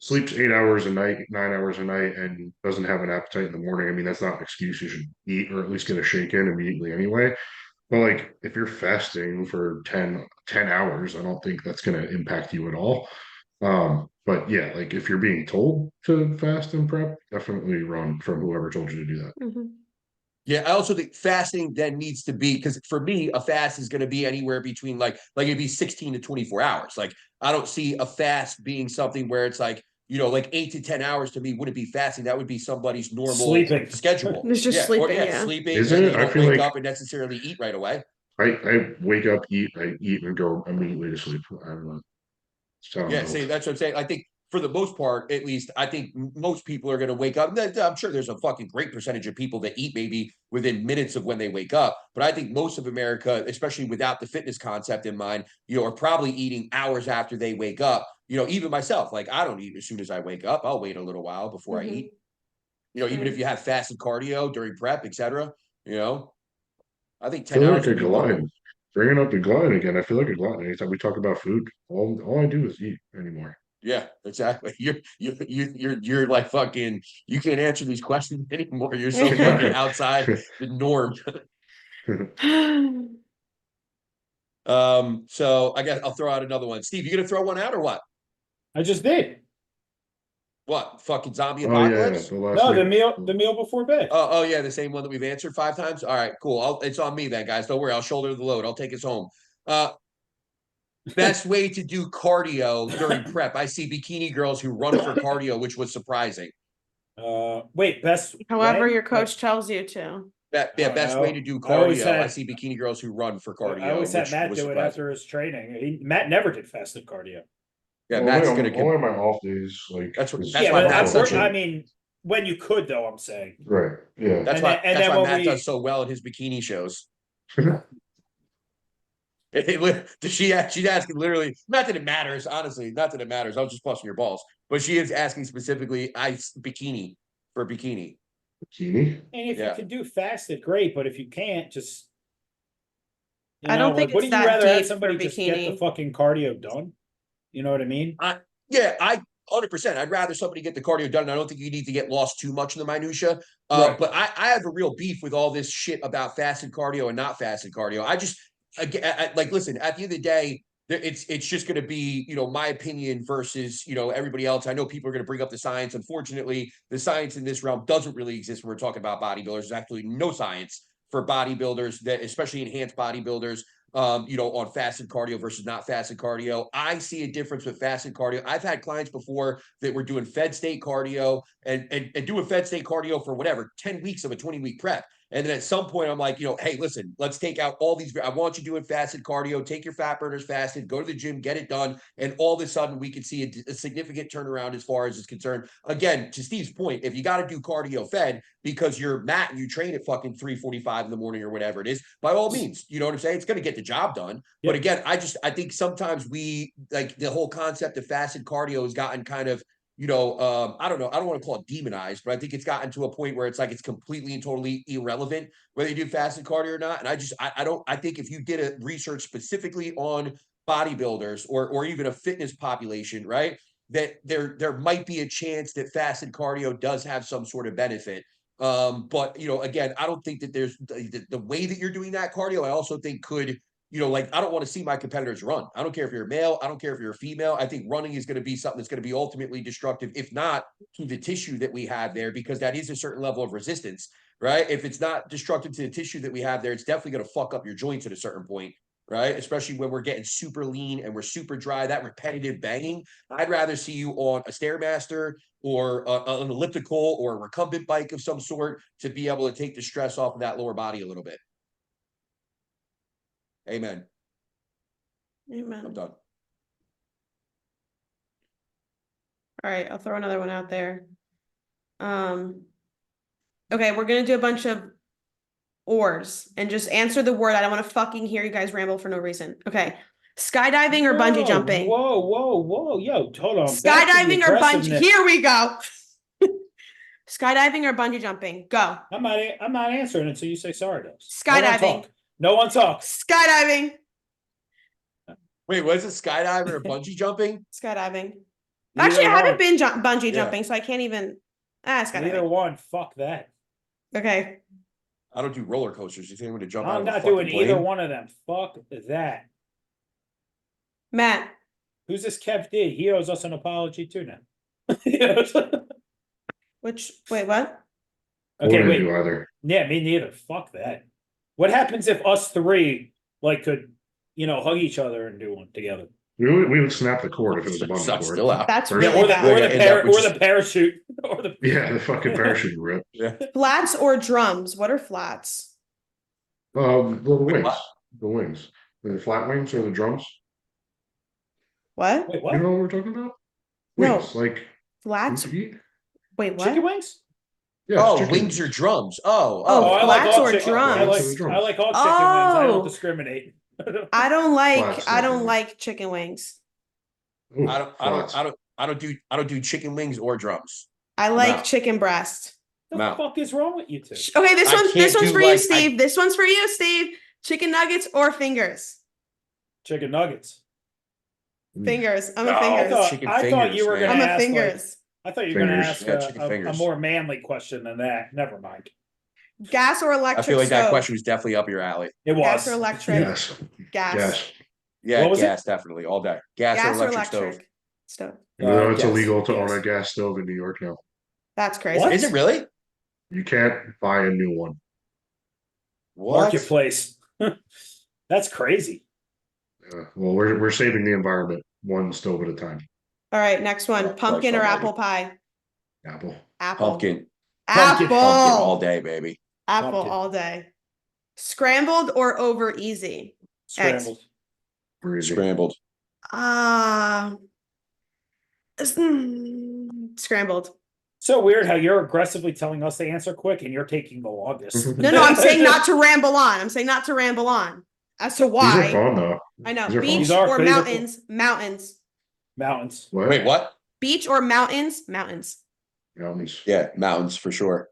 sleeps 8 hours a night, 9 hours a night, and doesn't have an appetite in the morning? I mean, that's not an excuse. You should eat or at least get a shake in immediately anyway. But like, if you're fasting for 10 hours, I don't think that's going to impact you at all. But yeah, like if you're being told to fast and prep, definitely run from whoever told you to do that. Mhm. Yeah, I also think fasting then needs to be, because for me, a fast is going to be anywhere between like it'd be 16 to 24 hours. Like I don't see a fast being something where it's like, like 8 to 10 hours to me wouldn't be fasting. That would be somebody's normal Sleeping. schedule. It's just sleeping, yeah. Sleeping. Isn't And it? you I don't feel wake like- up and necessarily eat right away. I wake up, I eat and go immediately to sleep. I don't know. So, Yeah, see, that's what I'm saying. I think for the most part, at least, I think most people are going to wake up. I'm sure there's a fucking great percentage of people that eat maybe within minutes of when they wake up. But I think most of America, especially without the fitness concept in mind, are probably eating hours after they wake up. Even myself, like I don't eat as soon as I wake up. I'll wait a little while before I Mhm. eat. You know, even if you have fasted cardio during prep, etc. You know, I think I 10 feel hours like a would be wonderful. glutton. Bringing up the glutton again. I feel like a glutton anytime we talk about food. All I do is eat anymore. Yeah, exactly. You're like fucking. You can't answer these questions anymore. You're so fucking outside the norm. So I guess I'll throw out another one. Steve, you gonna throw one out or what? I just did. What fucking zombie Oh yeah, apocalypse? the last No, meal. the meal before bed. Oh yeah, the same one that we've answered 5 times. All right, cool. It's on me then, guys. Don't worry, I'll shoulder the load. I'll take us home. Best way to do cardio during prep. I see bikini girls who run for cardio, which was surprising. Wait, best However, when? your coach tells you to. Best way to do I always cardio. I had- see bikini girls who run for I cardio, always had which Matt was do it surprising. after his training. Matt never did fasted cardio. Yeah, Well, Matt's only gonna. on my off days, like That's is- why but Matt's I'm- such a- I mean, when you could though, I'm saying. right. Yeah. That's And why. then- and That's then why when Matt we- does so well in his bikini shows. She's asking literally. Not that it matters, honestly. Not that it matters. I was just busting your balls, but she is asking specifically. Bikini for bikini. Bikini. And if Yeah. you can do fasted, great. But if you can't, just I don't think like, it's wouldn't you that rather have deep for somebody just get the bikini. fucking cardio done? You know what I mean? Yeah, I 100%. I'd rather somebody get the cardio done. And I don't think you need to get lost too much in the minutia. Right. But I have a real beef with all this shit about fasted cardio and not fasted cardio. Like, listen, at the end of the day, it's just going to be, my opinion versus, everybody else. I know people are going to bring up the science. Unfortunately, the science in this realm doesn't really exist when we're talking about bodybuilders. There's absolutely no science for bodybuilders, that especially enhanced bodybuilders. On fasted cardio versus not fasted cardio. I see a difference with fasted cardio. I've had clients before that were doing fed state cardio and doing fed state cardio for whatever, 10 weeks of a 20-week prep. And then at some point, I'm like, hey, listen, let's take out all these. I want you doing fasted cardio, take your fat burners fasted, go to the gym, get it done. And all of a sudden, we can see a significant turnaround as far as it's concerned. Again, to Steve's point, if you got to do cardio fed because you're Matt and you train at fucking 3:45 in the morning or whatever it is, by all means, you know what I'm saying? It's going to get the job done. Yeah. But again, I think sometimes we like the whole concept of fasted cardio has gotten kind of, I don't know. I don't want to call it demonized, but I think it's gotten to a point where it's like it's completely and totally irrelevant whether you do fasted cardio or not. And I think if you did a research specifically on bodybuilders or even a fitness population, right, that there might be a chance that fasted cardio does have some sort of benefit. But again, I don't think that there's the way that you're doing that cardio. I also think could. I don't want to see my competitors run. I don't care if you're a male. I don't care if you're a female. I think running is going to be something that's going to be ultimately destructive, if not to the tissue that we have there, because that is a certain level of resistance, right? If it's not destructive to the tissue that we have there, it's definitely going to fuck up your joints at a certain point, right? Especially when we're getting super lean and we're super dry, that repetitive banging. I'd rather see you on a Stairmaster or an elliptical or a recumbent bike of some sort to be able to take the stress off of that lower body a little bit. Amen. Amen. I'm done. All right, I'll throw another one out there. Okay, we're gonna do a bunch of ors and just answer the word. I don't want to fucking hear you guys ramble for no reason. Okay. Skydiving or bungee jumping? Whoa. Yo, hold on. Skydiving or bungee? aggressiveness. Here we go. Skydiving or bungee jumping? Go. I'm not answering until you say sorry to us. Skydiving. No one talks. Skydiving. Wait, was it skydiving or bungee jumping? Skydiving. Neither Actually, I haven't one. been bungee Yeah. jumping, so I can't even. Neither Skydiving. one. Fuck that. Okay. I don't do roller coasters. You think I'm going to jump out I'm of a not fucking doing plane? either one of them. Fuck that. Matt. Who's this Kev D? He owes us an apology too now. Wait, what? I Okay, wouldn't wait. do either. Yeah, me neither. Fuck that. What happens if us three could, hug each other and do one together? We would snap the cord if it was a bungee Suck cord. still out. That's Or- really Or the bad. We're gonna end up with the parachute. Or the Yeah, the fucking parachute rip. Yeah. Flats or drums? What are flats? Well, the Wait, wings. what? The wings. The flat wings or the drums. What? Wait, You what? know what we're talking about? No. Wings, like Flats? eat? Wait, Chicken what? wings? Yeah, Oh, chicken wings or drums. Oh, I like flats all or chicken. drums? I like all chicken wings. I don't Oh. discriminate. I don't like Flats, I don't definitely. like chicken wings. Ooh, I flats. don't do chicken wings or drums. I like out. chicken breast. The Mount. fuck is wrong with you two? Okay, this I one's can't do for you, like- Steve. This one's for you, Steve. Chicken nuggets or fingers? Chicken nuggets. Fingers. I'm No, a I fingers. thought Chicken I thought you were fingers, gonna I'm a ask. Like, fingers. I thought you were gonna Fingers. ask Yeah, chicken a fingers. more manly question than that. Never mind. Gas or I electric feel like that stove? question was definitely up your alley. It Gas was. or electric? Yes. Gas. Yes. Yeah, What was it? gas definitely all day. Gas, Gas or electric stove. stove. No, it's Gas, illegal to own gas. a gas stove in New York now. That's crazy. What? Is it really? You can't buy a new one. What? Marketplace. That's crazy. Well, we're saving the environment one stove at a time. All right, next one. Yeah, Pumpkin or Christ apple pie? Apple. Apple. Pumpkin. Apple. Pumpkin. Pumpkin all day, baby. Apple Pumpkin. all day. Scrambled or over easy? Scrambled. Crazy. Scrambled. Scrambled. So weird how you're aggressively telling us to answer quick and you're taking the longest. No, I'm saying not to ramble on. I'm saying not to ramble on. As to These are why. fun though. I know. These are fun. Beach These are or pretty good. mountains? Mountains. Mountains. What? Wait, what? Beach or mountains? Mountains. Mountains. Yeah, mountains for sure.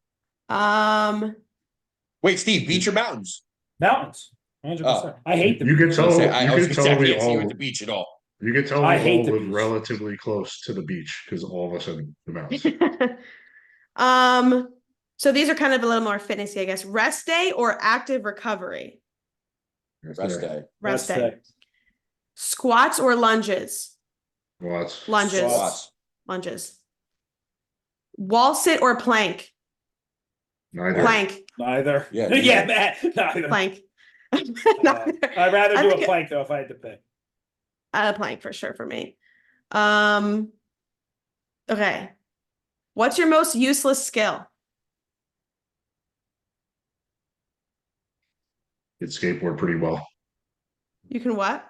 Wait, Steve, beach or mountains? Mountains. 100%. I hate the You could beach. tell. I was You could gonna say, I tell we can't see you all. at the beach at all. You could tell I we hate all the live beach. relatively close to the beach because all of us in the mountains. So these are kind of a little more fitnessy, I guess. Rest day or active recovery? Rest day. Rest That's day. Squats or lunges? Lots. Lunges. Squats. Lunges. Wall sit or plank? Neither. Plank. Neither. Yeah, Yeah, neither. Matt. Neither. Plank. I'd rather I do a think- plank though if I had to pick. A plank for sure for me. Okay. What's your most useless skill? You can skateboard pretty well. You can what?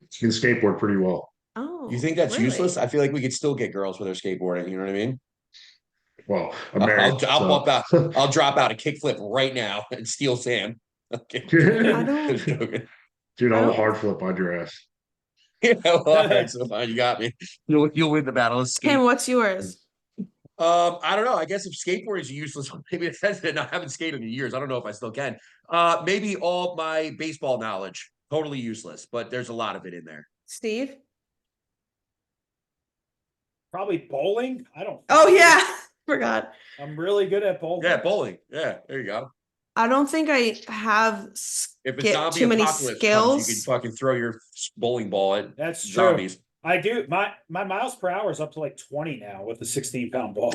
You can skateboard pretty well. Oh, You think that's really? useless? I feel like we could still get girls with their skateboarding. You know what I mean? Well, I'm married. I'll so- bump out. I'll drop out a kickflip right now and steal Sam. Okay. I don't- Joking. Dude, I I'll don't- hard flip on your ass. Yeah, well, all right, so fine, you got me. You'll win the battle of skate. Kim, what's yours? I don't know. I guess if skateboarding is useless, maybe it's that I haven't skated in years. I don't know if I still can. Maybe all my baseball knowledge, totally useless, but there's a lot of it in there. Steve? Probably bowling. I don't. Oh yeah, forgot. I'm really good at bowling. Yeah, bowling. Yeah, there you go. I don't think I have If a get zombie too many apocalypse skills. comes, you can fucking throw your bowling ball at That's true. zombies. I do. My miles per hour is up to like 20 now with the 16-pound ball.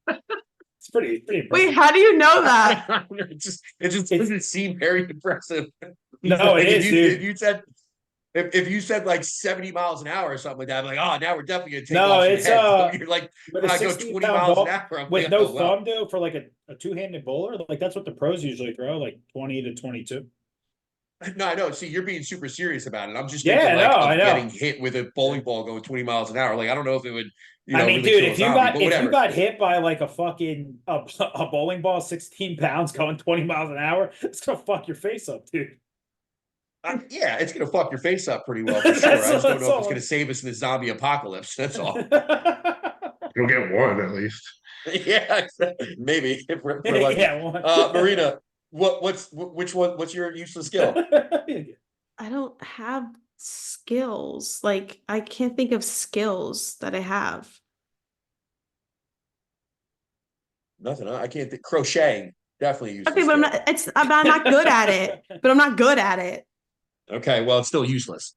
It's pretty Wait, impressive. how do you know that? it just doesn't seem very impressive. No, it is, dude. If you said if you said like 70 miles an hour or something like that, I'm like, oh, now we're definitely gonna take No, off your it's, head. You're like, With when a I go 16 20 pound miles ball an hour, I'm with like, no oh, wow. thumb though for like a two-handed bowler, like that's what the pros usually throw, like 20 to 22. No, I know. See, you're being super serious about it. I'm just Yeah, thinking like no, of I know. getting hit with a bowling ball going 20 miles an hour. Like, I don't know if it would, you know, I mean, really dude, kill a if you zombie, got but if whatever. you got hit by like a fucking a bowling ball 16 pounds going 20 miles an hour, it's gonna fuck your face up, dude. Yeah, it's gonna fuck your face up pretty well for sure. That's I just don't all- know if it's gonna save us in the zombie apocalypse. That's all. You'll get one at least. Yeah, maybe if we're lucky. Yeah, one. Marina, what's your useless skill? I don't have skills. Like I can't think of skills that I have. Nothing. I can't think. Crocheting, definitely useless. Okay, but I'm skill. not I'm not good at it. But I'm not good at it, Okay, well, it's still useless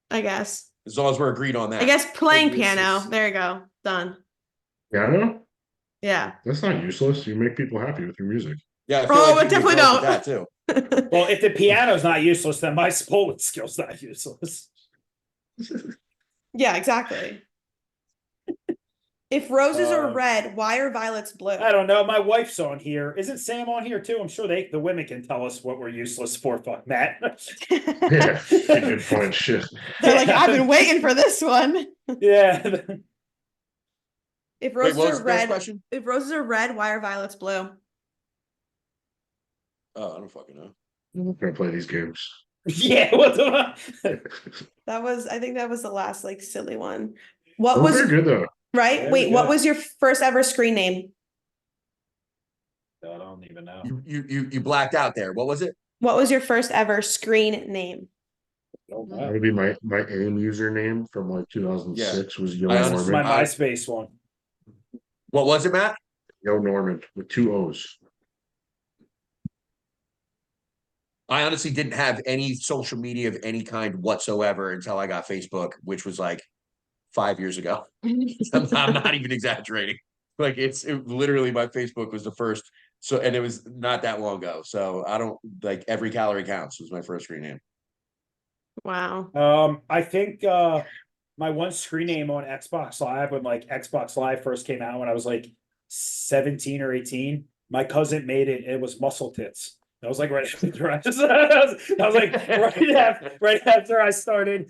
I guess. as long as we're agreed on that. I guess playing Useless. piano. There you go. Done. Piano? Yeah. That's not useless. You make people happy with your music. Yeah, I feel Oh, like you definitely can go with don't. that too. Well, if the piano's not useless, then my bowling skill's not useless. Yeah, exactly. If roses are Uh, red, why are violets blue? I don't know. My wife's on here. Isn't Sam on here too? I'm sure the women can tell us what we're useless for. Fuck Matt. Yeah, good point. Shit. They're like, I've been waiting for this one. Yeah. If Wait, roses what was are the first red, question? if roses are red, why are violets blue? Oh, I don't fucking know. I'm not gonna play these games. Yeah. What the? I think that was the last like silly one. What Oh, was they're good though. right? Very Wait, what good. was your first ever screen name? I don't even know. You blacked out there. What was it? What was your first ever screen name? Don't That know. would be my AIM username from like 2006 was Yo I This is Norman. my MySpace one. What was it, Matt? Yo Norman with 2 O's. I honestly didn't have any social media of any kind whatsoever until I got Facebook, which was like 5 years ago. I'm not even exaggerating. Like literally my Facebook was the first. So, and it was not that long ago. So I don't like Every Calorie Counts was my first screen name. Wow. I think my one screen name on Xbox Live when like Xbox Live first came out when I was like 17 or 18, my cousin made it. It was Muscle Tits. That was like right after I was like right after I started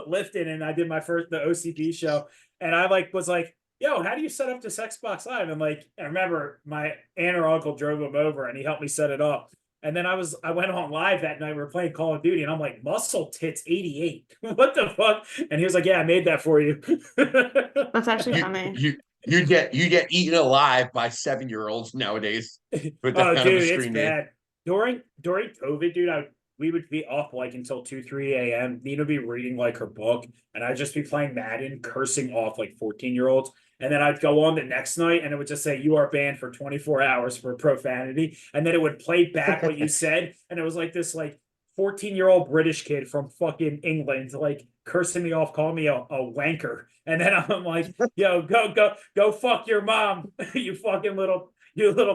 lifting and I did my first the OCP show and I like was like, yo, how do you set up this Xbox Live? And like I remember my aunt or uncle drove him over and he helped me set it up. And then I went on live that night. We were playing Call of Duty, and I'm like, Muscle Tits 88. What the fuck? And he was like, yeah, I made that for you. That's actually funny. You get eaten alive by 7-year-olds nowadays with that Oh, kind of dude, a it's screen name. bad. During COVID, dude, we would be up like until 2, 3 a.m. Nina would be reading like her book, and I'd just be playing Madden, cursing off like 14-year-olds. And then I'd go on the next night and it would just say, you are banned for 24 hours for profanity. And then it would play back what you said. And it was like this like 14-year-old British kid from fucking England, like cursing me off, calling me a wanker. And then I'm like, yo, go fuck your mom, you little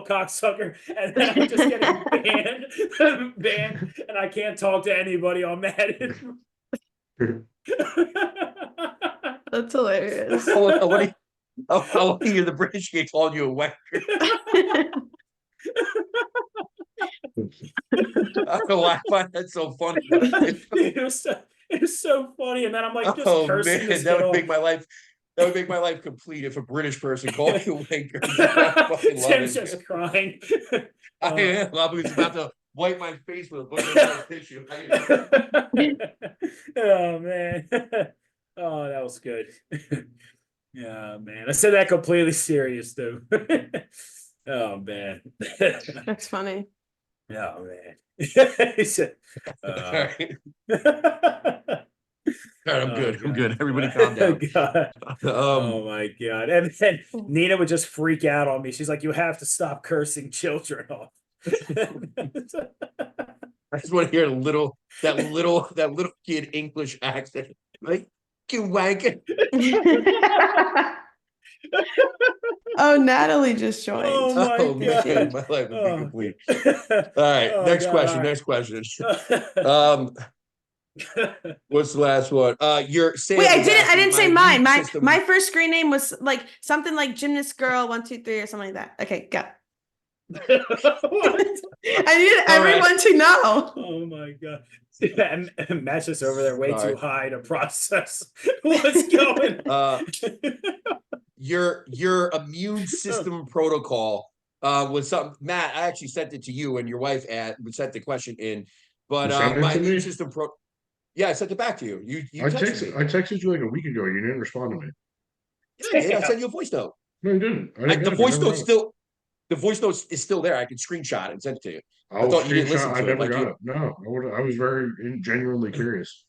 cocksucker. And then I'm just getting banned, and I can't talk to anybody on Madden. That's hilarious. How are you? The British kid calling you a wanker. I don't know why I find that so funny. It was so funny, and then I'm like just cursing this that kid would off. make my life. That would make my life complete if a British person called you a wanker. I fucking love Tim's it. just crying. I am. I was about to wipe my face with a bucket of tissue. Oh man. Oh, that was good. Yeah, man. I said that completely serious too. Oh man. That's funny. Oh man. He said, All right. All right, I'm Oh, good. I'm God. good. Everybody calm down. God. Oh my god. And then Nina would just freak out on me. She's like, you have to stop cursing children off. I just want to hear that little kid English accent. Like, you wanker. Oh, Natalie just joined. Oh my Oh man, God. my life would be Oh. complete. All right, Oh, next God, question. all right. Next question. What's the last one? Your Sam Wait, Wait, is I asking, didn't say immune mine. system- My first screen name was like something like Gymnast Girl 1 2 3 or something like that. Okay, go. What? I need All right. everyone to know. Oh my god. And Matt's just over there way Sorry. too high to process what's going on. Your immune system protocol was something, Matt, I actually sent it to you and your wife sent the question in, but You sent it my to me? immune system yeah, I sent it back to you. You I texted me. texted you like a week ago. You didn't respond to me. Yeah, I sent you a voice note. No, you didn't. I didn't The get it. voice I never note's got it. still the voice note is still there. I can screenshot it and send it to you. I'll thought you didn't listen screenshot. to I it, never like got you- it. No, I was very genuinely curious.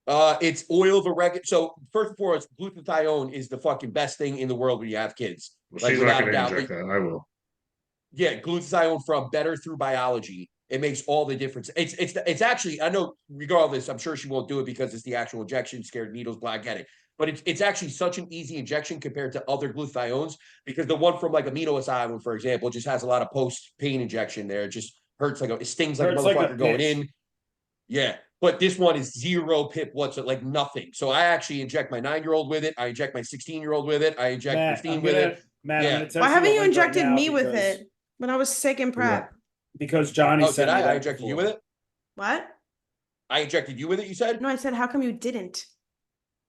It's oil of oregano. So first and foremost, glutathione is the fucking best thing in the world when you have kids. Well, Like, she's without not a going to doubt, inject that. I will. Yeah, glutathione from Better Through Biology. It makes all the difference. It's actually, I know, regardless, I'm sure she won't do it because it's the actual injection, scared needles, blah, I get it. But it's actually such an easy injection compared to other glutathiones, because the one from like aminoaside, for example, just has a lot of post-pain injection there. It just hurts it stings like a Hurts like a motherfucker going bitch. in. Yeah, but this one is zero pip whatsoever, like nothing. So I actually inject my 9-year-old with it. I inject my 16-year-old with it. I inject Matt, Christine I'm with gonna, it. Matt, Yeah. I'm gonna text Why haven't a you link right injected now me with because- it when I was sick in prep? Because Johnny Oh, sent did me I? that I injected you with it? What? I injected you with it, you said? No, I said, how come you didn't?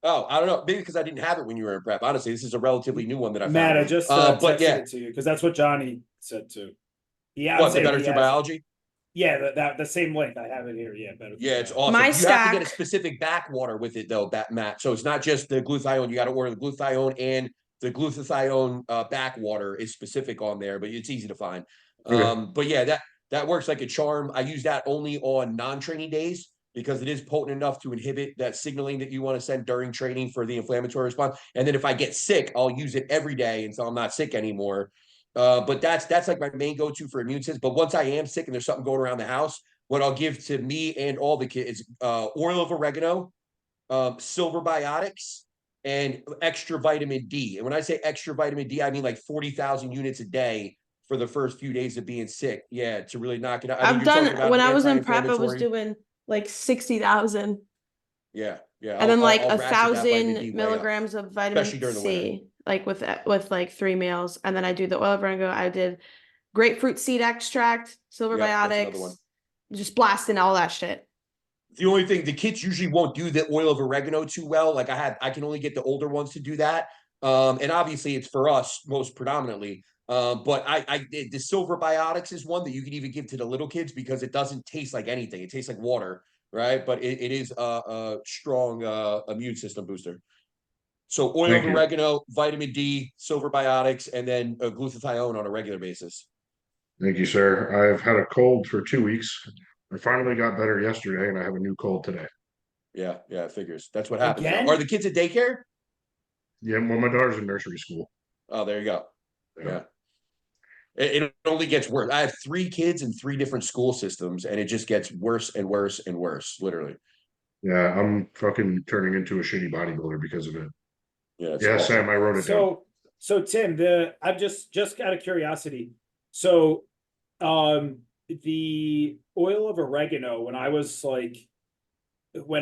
Oh, I don't know. Maybe because I didn't have it when you were in prep. Honestly, this is a relatively new one that I found. Matt, I just but texted yeah. it to you because that's what Johnny said too. Yeah, What's the Better Through Biology? Yeah, the same link. I have it here. Yeah, Better. Yeah, it's Through awesome. My You have to get a stack- specific backwater with it though, Matt. So it's not just the glutathione. You got to order the glutathione and the glutathione backwater is specific on there, but it's easy to find. Okay. But yeah, that works like a charm. I use that only on non-training days because it is potent enough to inhibit that signaling that you want to send during training for the inflammatory response. And then if I get sick, I'll use it every day until I'm not sick anymore. But that's like my main go-to for immune system. But once I am sick and there's something going around the house, what I'll give to me and all the kids is oil of oregano, silver biotics, and extra vitamin D. And when I say extra vitamin D, I mean like 40,000 units a day for the first few days of being sick. Yeah, to really knock it out. I mean, I've you're talking done about when the I was in prep, I was anti-inflammatory. doing like 60,000, Yeah, yeah. and then like I'll a ratchet that vitamin D 1,000 way up. milligrams of vitamin especially during the winter. C, like with like 3 meals, and then I do the oil of oregano. I did grapefruit seed extract, silver Yep, that's another one. biotics, just blasting all that shit. The only thing the kids usually won't do the oil of oregano too well. Like I can only get the older ones to do that. And obviously it's for us most predominantly. But the silver biotics is one that you can even give to the little kids because it doesn't taste like anything. It tastes like water, right? But it is a strong immune system booster. So oil Thank of you. oregano, vitamin D, silver biotics, and then glutathione on a regular basis. Thank you, sir. I've had a cold for 2 weeks. I finally got better yesterday, and I have a new cold today. Yeah, it figures. That's what happens. Again? Are the kids at daycare? Yeah, well, my daughter's in nursery school. Oh, there you go. Yeah. Yeah. It only gets worse. I have 3 kids in 3 different school systems, and it just gets worse and worse and worse, literally. Yeah, I'm fucking turning into a shitty bodybuilder because of it. Yeah, it's Yeah, awful. Sam, I wrote it down. So Tim, I'm just out of curiosity. So, the oil of oregano, when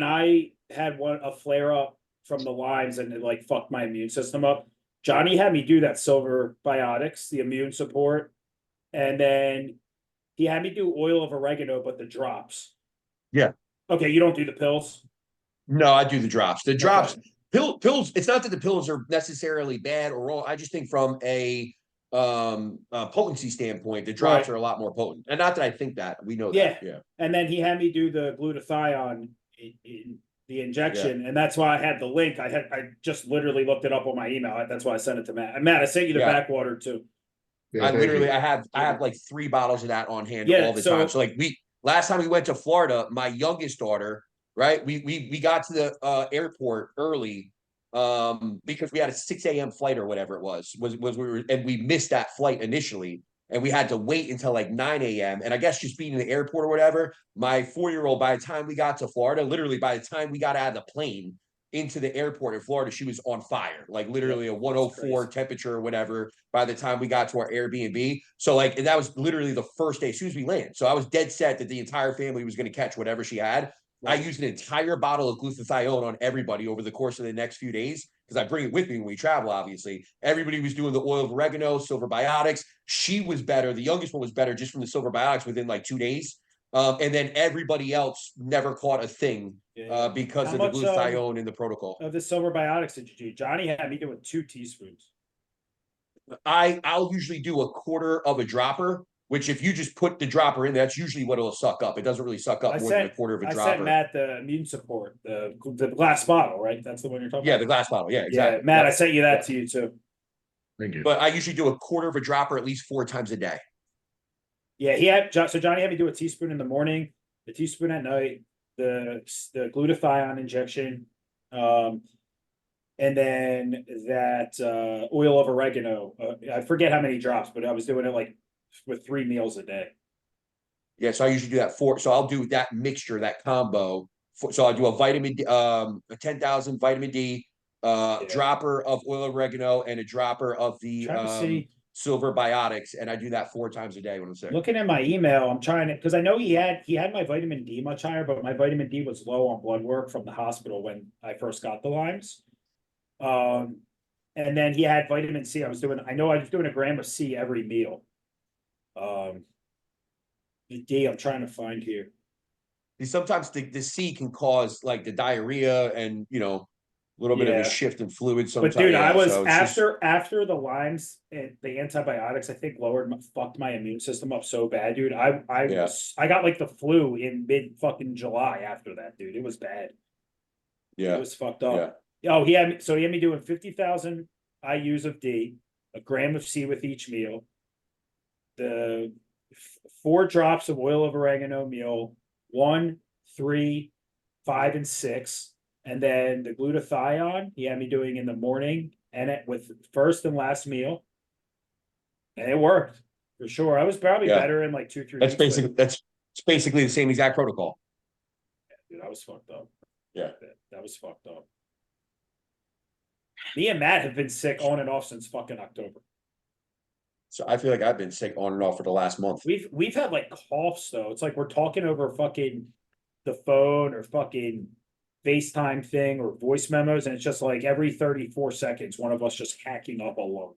I had a flare up from the Lymes and it like fucked my immune system up, Johnny had me do that silver biotics, the immune support, and then he had me do oil of oregano, but the drops. Yeah. Okay, you don't do the pills? No, I do the drops. The drops, Okay. pills. It's not that the pills are necessarily bad or wrong. I just think from a potency standpoint, the drops Right. are a lot more potent. And not that I think that we know Yeah. that. Yeah. And then he had me do the glutathione in the injection, and that's why I had the link. I just literally looked it up on my email. That's why I sent it to Matt. And Matt, I sent you the Yeah. backwater too. Yeah, I thank literally you. I have like 3 bottles of that on hand Yeah, all the so- time. So like last time we went to Florida, my youngest daughter, right? We got to the airport early because we had a 6 a.m. flight or whatever it was we missed that flight initially. And we had to wait until like 9 a.m. And I guess just being in the airport or whatever, my 4-year-old, by the time we got to Florida, literally by the time we got out of the plane into the airport in Florida, she was on fire, like literally a 104 temperature or whatever by the time we got to our Airbnb. So like that was literally the first day as soon as we landed. So I was dead set that the entire family was going to catch whatever she had. I used an entire bottle of glutathione on everybody over the course of the next few days because I bring it with me when we travel, obviously. Everybody was doing the oil of oregano, silver biotics. She was better. The youngest one was better just from the silver biotics within like 2 days. And then everybody else never caught a thing because How of the much, glutathione in the protocol. Of the silver biotics did you do? Johnny had me doing 2 teaspoons. I'll usually do a quarter of a dropper, which if you just put the dropper in, that's usually what it'll suck up. It doesn't really suck up more than a quarter of a I dropper. sent Matt the immune support, the glass bottle, right? That's the one you're talking Yeah, about? the glass bottle. Yeah, Yeah, exactly. Matt, Yeah. I sent you that to you too. Thank you. But I usually do a quarter of a dropper at least 4 times a day. Yeah, so Johnny had me do a teaspoon in the morning, a teaspoon at night, the glutathione injection, and then that oil of oregano. I forget how many drops, but I was doing it like with 3 meals a day. Yeah, so I usually do that 4. So I'll do that mixture, that combo. So I'll do a vitamin D, a 10,000 vitamin D, dropper of oil of oregano, and a dropper of the Trying to see. silver biotics, and I do that 4 times a day when I'm sick. Looking at my email, I'm trying to, because I know he had my vitamin D much higher, but my vitamin D was low on blood work from the hospital when I first got the Lymes. And then he had vitamin C. I was doing a gram of C every meal. The D I'm trying to find here. Sometimes the C can cause like the diarrhea and a little bit of Yeah. a shift in fluid. But Sometimes, dude, I was so it's just- after the Lymes and the antibiotics, I think fucked my immune system up so bad, dude. I Yeah. got like the flu in mid fucking July after that, dude. It was bad. It yeah, was fucked up. Oh, he had me doing 50,000 IU's of D, a gram of C with each meal, the 4 drops of oil of oregano meal, 1, 3, 5, and 6, and then the glutathione he had me doing in the morning and it with first and last meal, and it worked for sure. I was probably Yeah. better in like 2-3 That's weeks. but- it's basically the same exact protocol. Dude, that was fucked up. Yeah. That was fucked up. Me and Matt have been sick on and off since fucking October. So I feel like I've been sick on and off for the last month. We've had like coughs though. It's like we're talking over fucking the phone or fucking FaceTime thing or voice memos, and it's just like every 34 seconds, one of us just hacking up a lung.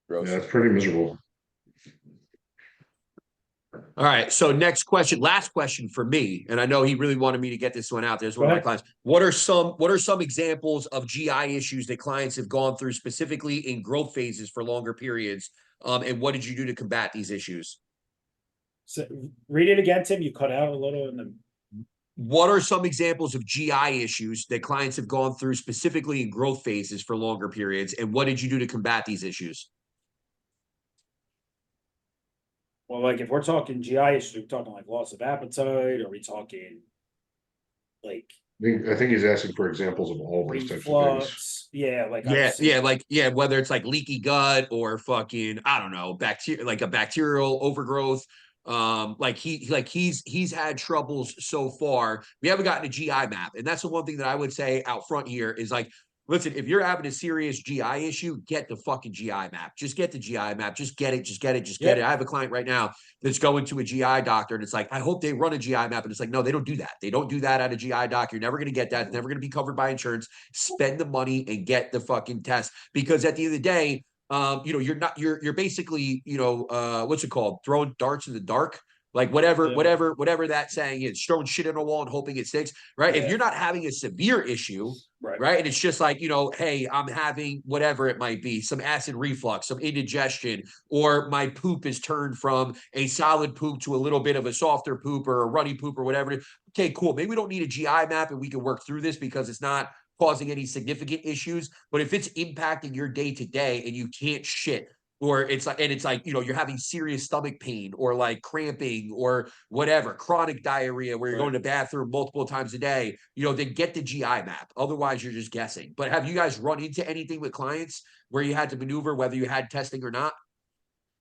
Gross. Yeah, it's pretty miserable. All right. So next question, last question for me, and I know he really wanted me to get this one out there. It's one Go of my ahead. clients. What are some examples of GI issues that clients have gone through specifically in growth phases for longer periods? And what did you do to combat these issues? So read it again, Tim. You cut out a little in the What are some examples of GI issues that clients have gone through specifically in growth phases for longer periods? And what did you do to combat these issues? well, like if we're talking GI issues, we're talking like loss of appetite, are we talking like I think he's asking for examples of all those types of things. reflux? Yeah, like I've seen- Whether it's like leaky gut or fucking, I don't know, bacteria, like a bacterial overgrowth. He's had troubles so far. We haven't gotten a GI map, and that's the one thing that I would say out front here is like, listen, if you're having a serious GI issue, get the fucking GI map. Just get the GI map. Just get it. Yep. I have a client right now that's going to a GI doctor, and it's like, I hope they run a GI map. And it's like, no, they don't do that. They don't do that at a GI doc. You're never going to get that. It's never going to be covered by insurance. Spend the money and get the fucking test. Because at the end of the day, you're basically, what's it called? Throwing darts in the dark. Like whatever that saying is, throwing shit in a wall and hoping it sticks, right? Yeah. If you're not having a severe issue, right? And it's just like, hey, I'm having whatever it might be, some acid reflux, some indigestion, or my poop is turned from a solid poop to a little bit of a softer poop or a runny poop or whatever. Okay, cool. Maybe we don't need a GI map and we can work through this because it's not causing any significant issues. But if it's impacting your day to day and you can't shit, or it's like, you're having serious stomach pain or like cramping or whatever, chronic diarrhea where you're going to the bathroom multiple times a day, then get the GI map. Otherwise, you're just guessing. But have you guys run into anything with clients where you had to maneuver, whether you had testing or not?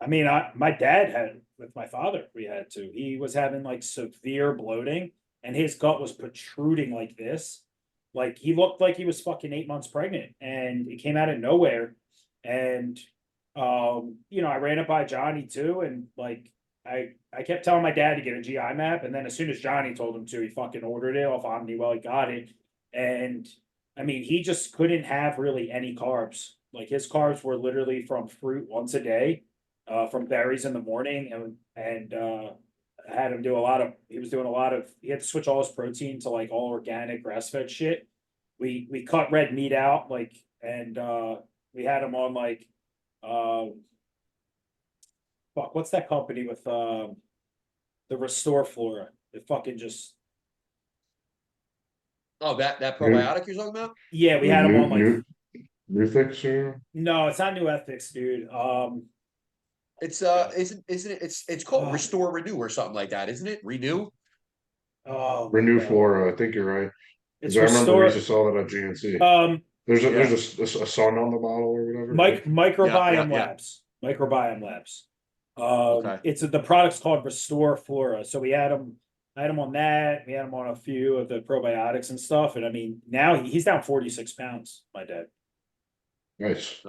I mean, my dad had with my father, we had to. He was having like severe bloating and his gut was protruding like this. Like he looked like he was fucking 8 months pregnant and it came out of nowhere. And I ran it by Johnny too, and like I kept telling my dad to get a GI map, and then as soon as Johnny told him to, he fucking ordered it off Omniwell. He got it, and I mean, he just couldn't have really any carbs. Like his carbs were literally from fruit once a day, from berries in the morning, and I had him do he had to switch all his protein to like all organic grass-fed shit. We cut red meat out, like, and we had him on like what's that company with the Restore Flora? It fucking just Oh, that probiotic you're talking about? yeah, we had him on like Newfix or no, it's not New Ethics, dude. It's isn't it? It's called Restore Renew or something like that, isn't it? Renew. Oh, Renew God. Flora. I think you're right. It's 'Cause I remember we Restore. used to sell that at GNC. There's Yeah. a sun on the bottle or whatever. Microbiome yeah. Labs. Microbiome Labs. Okay. The product's called Restore Flora. So I had him on that. We had him on a few of the probiotics and stuff. And I mean, now he's down 46 pounds, my dad. Nice.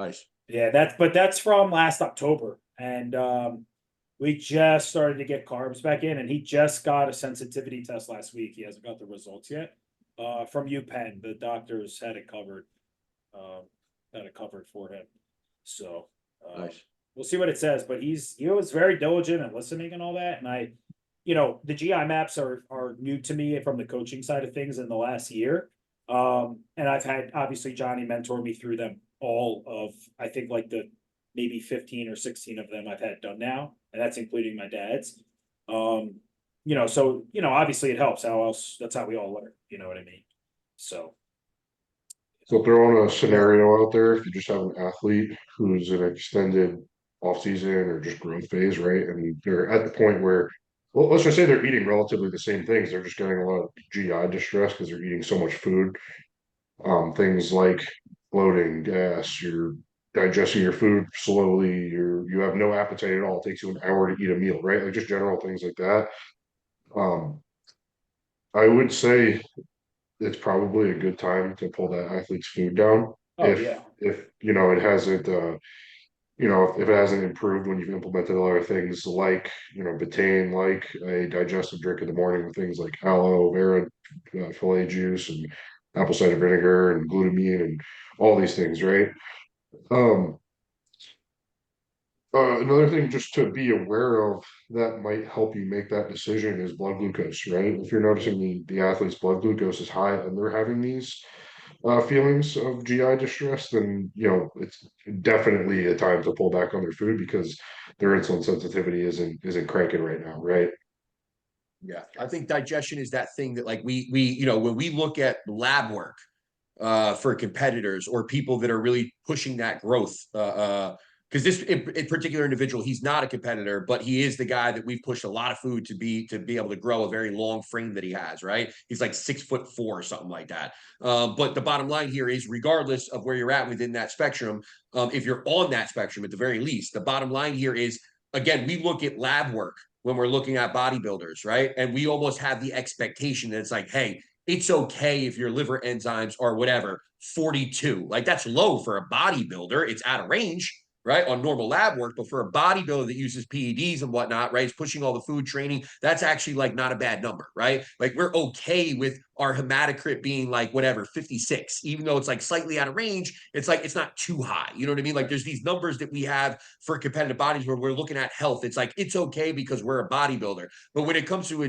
Yeah, that's from last October. And we just started to get carbs back in, and he just got a sensitivity test last week. He hasn't got the results yet. From UPenn, the doctors had it covered. For him. So we'll see what it says. But he was very diligent and listening and all that. And the GI maps are new to me from the coaching side of things in the last year. And I've had obviously Johnny mentor me through them all of I think like the maybe 15 or 16 of them I've had done now, and that's including my dad's. Obviously it helps. How else? That's how we all learn. You know what I mean? So So throwing a scenario out there, if you just have an athlete who's in an extended off season or just growth phase, right? And they're at the point where, well, let's just say they're eating relatively the same things. They're just getting a lot of GI distress because they're eating so much food. Things like bloating, gas, you're digesting your food slowly, you have no appetite at all. It takes you an hour to eat a meal, right? Like just general things like that. Um, I would say it's probably a good time to pull that athlete's food down Oh, yeah. if you know it hasn't if it hasn't improved when you've implemented a lot of things like betaine, like a digestive drink in the morning with things like aloe vera, filet juice, and apple cider vinegar and glutamine and all these things, right? um Another thing just to be aware of that might help you make that decision is blood glucose, right? If you're noticing the athlete's blood glucose is high and they're having these feelings of GI distress, then it's definitely a time to pull back on their food because their insulin sensitivity isn't cranking right now, right? Yeah, I think digestion is that thing that like when we look at lab work for competitors or people that are really pushing that growth because this in particular individual, he's not a competitor, but he is the guy that we've pushed a lot of food to be able to grow a very long frame that he has, right? He's like 6'4" or something like that. But the bottom line here is regardless of where you're at within that spectrum, if you're on that spectrum at the very least, the bottom line here is again, we look at lab work when we're looking at bodybuilders, right? And we almost have the expectation that it's like, hey, it's okay if your liver enzymes are whatever 42. Like that's low for a bodybuilder. It's out of range, right? On normal lab work, but for a bodybuilder that uses PEDs and whatnot, right? It's pushing all the food training. That's actually like not a bad number, right? Like we're okay with our hematocrit being like whatever 56, even though it's like slightly out of range. It's like it's not too high. You know what I mean? Like there's these numbers that we have for competitive bodies where we're looking at health. It's like it's okay because we're a bodybuilder. But when it comes to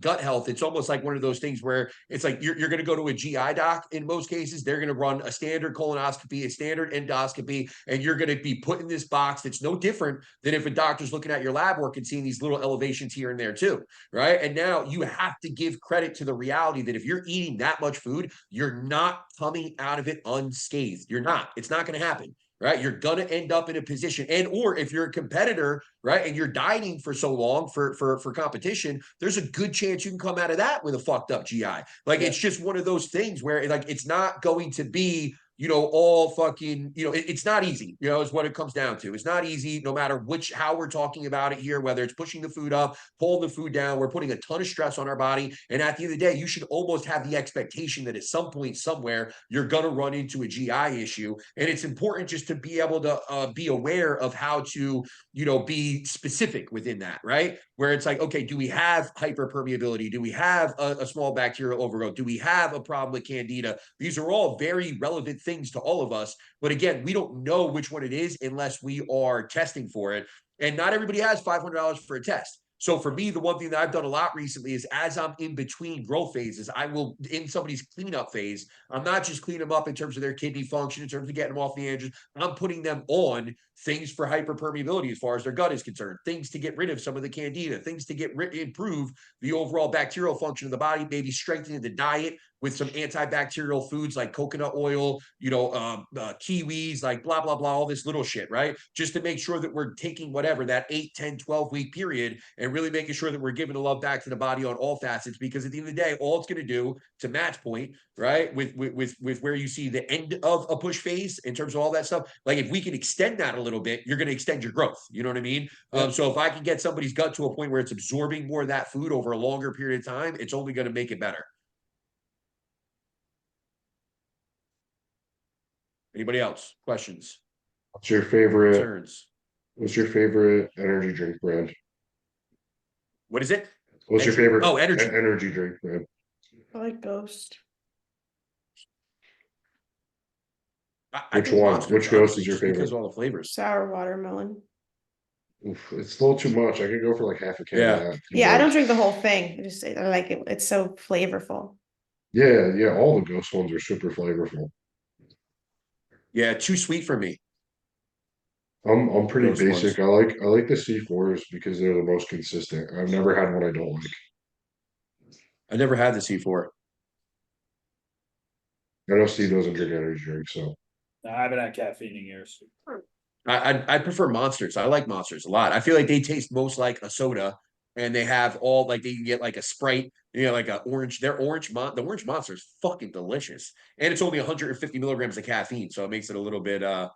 gut health, it's almost like one of those things where it's like you're going to go to a GI doc in most cases. They're going to run a standard colonoscopy, a standard endoscopy, and you're going to be put in this box that's no different than if a doctor's looking at your lab work and seeing these little elevations here and there too, right? And now you have to give credit to the reality that if you're eating that much food, you're not coming out of it unscathed. You're not. It's not going to happen, right? You're going to end up in a position, and or if you're a competitor, right, and you're dieting for so long for competition, there's a good chance you can come out of that with a fucked up GI. Like it's just one of those things where like it's not going to be all fucking, it's not easy, is what it comes down to. It's not easy, no matter how we're talking about it here, whether it's pushing the food up, pulling the food down, we're putting a ton of stress on our body. And at the end of the day, you should almost have the expectation that at some point, somewhere, you're going to run into a GI issue. And it's important just to be able to be aware of how to, be specific within that, right? Where it's like, okay, do we have hyperpermeability? Do we have a small bacterial overgrowth? Do we have a problem with candida? These are all very relevant things to all of us. But again, we don't know which one it is unless we are testing for it. And not everybody has $500 for a test. So for me, the one thing that I've done a lot recently is as I'm in between growth phases, I will, in somebody's cleanup phase, I'm not just cleaning them up in terms of their kidney function, in terms of getting them off the androgens. I'm putting them on things for hyperpermeability as far as their gut is concerned, things to get rid of some of the candida, things to improve the overall bacterial function of the body, maybe strengthening the diet with some antibacterial foods like coconut oil, kiwis, like blah, blah, blah, all this little shit, right? Just to make sure that we're taking whatever, that 8, 10, 12-week period and really making sure that we're giving the love back to the body on all facets. Because at the end of the day, all it's going to do, to match point, right, with where you see the end of a push phase in terms of all that stuff, like if we can extend that a little bit, you're going to extend your growth. You know what I mean? So if I can get somebody's gut to a point where it's absorbing more of that food over a longer period of time, it's only going to make it better. Anybody else? Questions? What's your favorite? Concerns? What's your favorite energy drink brand? What is it? What's your favorite? Oh, energy. Energy drink brand. I like Ghost. Which one? Which Ghost is your favorite? Because of all the flavors. Sour watermelon. Oof, it's a little too much. I could go for like half a can of that. Yeah, I don't drink the whole thing. I like it. It's so flavorful. Yeah. All the Ghost ones are super flavorful. Yeah, too sweet for me. I'm pretty Ghost basic. I like the C4s because they're the most consistent. I've never had one I don't like. I never had the C4. I know Steve doesn't drink energy drinks, so No, I haven't had caffeine in years. I prefer Monsters. I like Monsters a lot. I feel like they taste most like a soda, and they have all like they can get like a Sprite, like a orange. The orange Monster is fucking delicious, and it's only 150 milligrams of caffeine, so it makes it a little bit a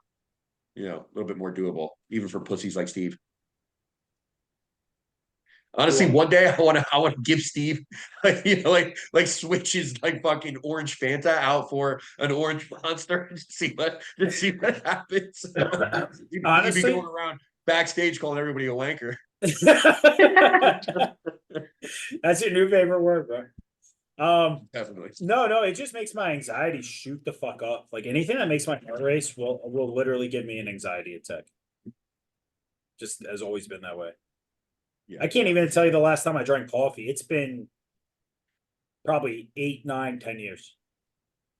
little bit more doable, even for pussies like Steve. Honestly, Cool. one day I want to give Steve like switch his like fucking orange Fanta out for an orange Monster and see what happens. He'd be Honestly, going around backstage calling everybody a wanker. that's your new favorite word, bro. Definitely. No, it just makes my anxiety shoot the fuck up. Like anything that makes my heart race will literally give me an anxiety attack. Just has always been that way. Yeah. I can't even tell you the last time I drank coffee. It's been probably 8, 9, 10 years.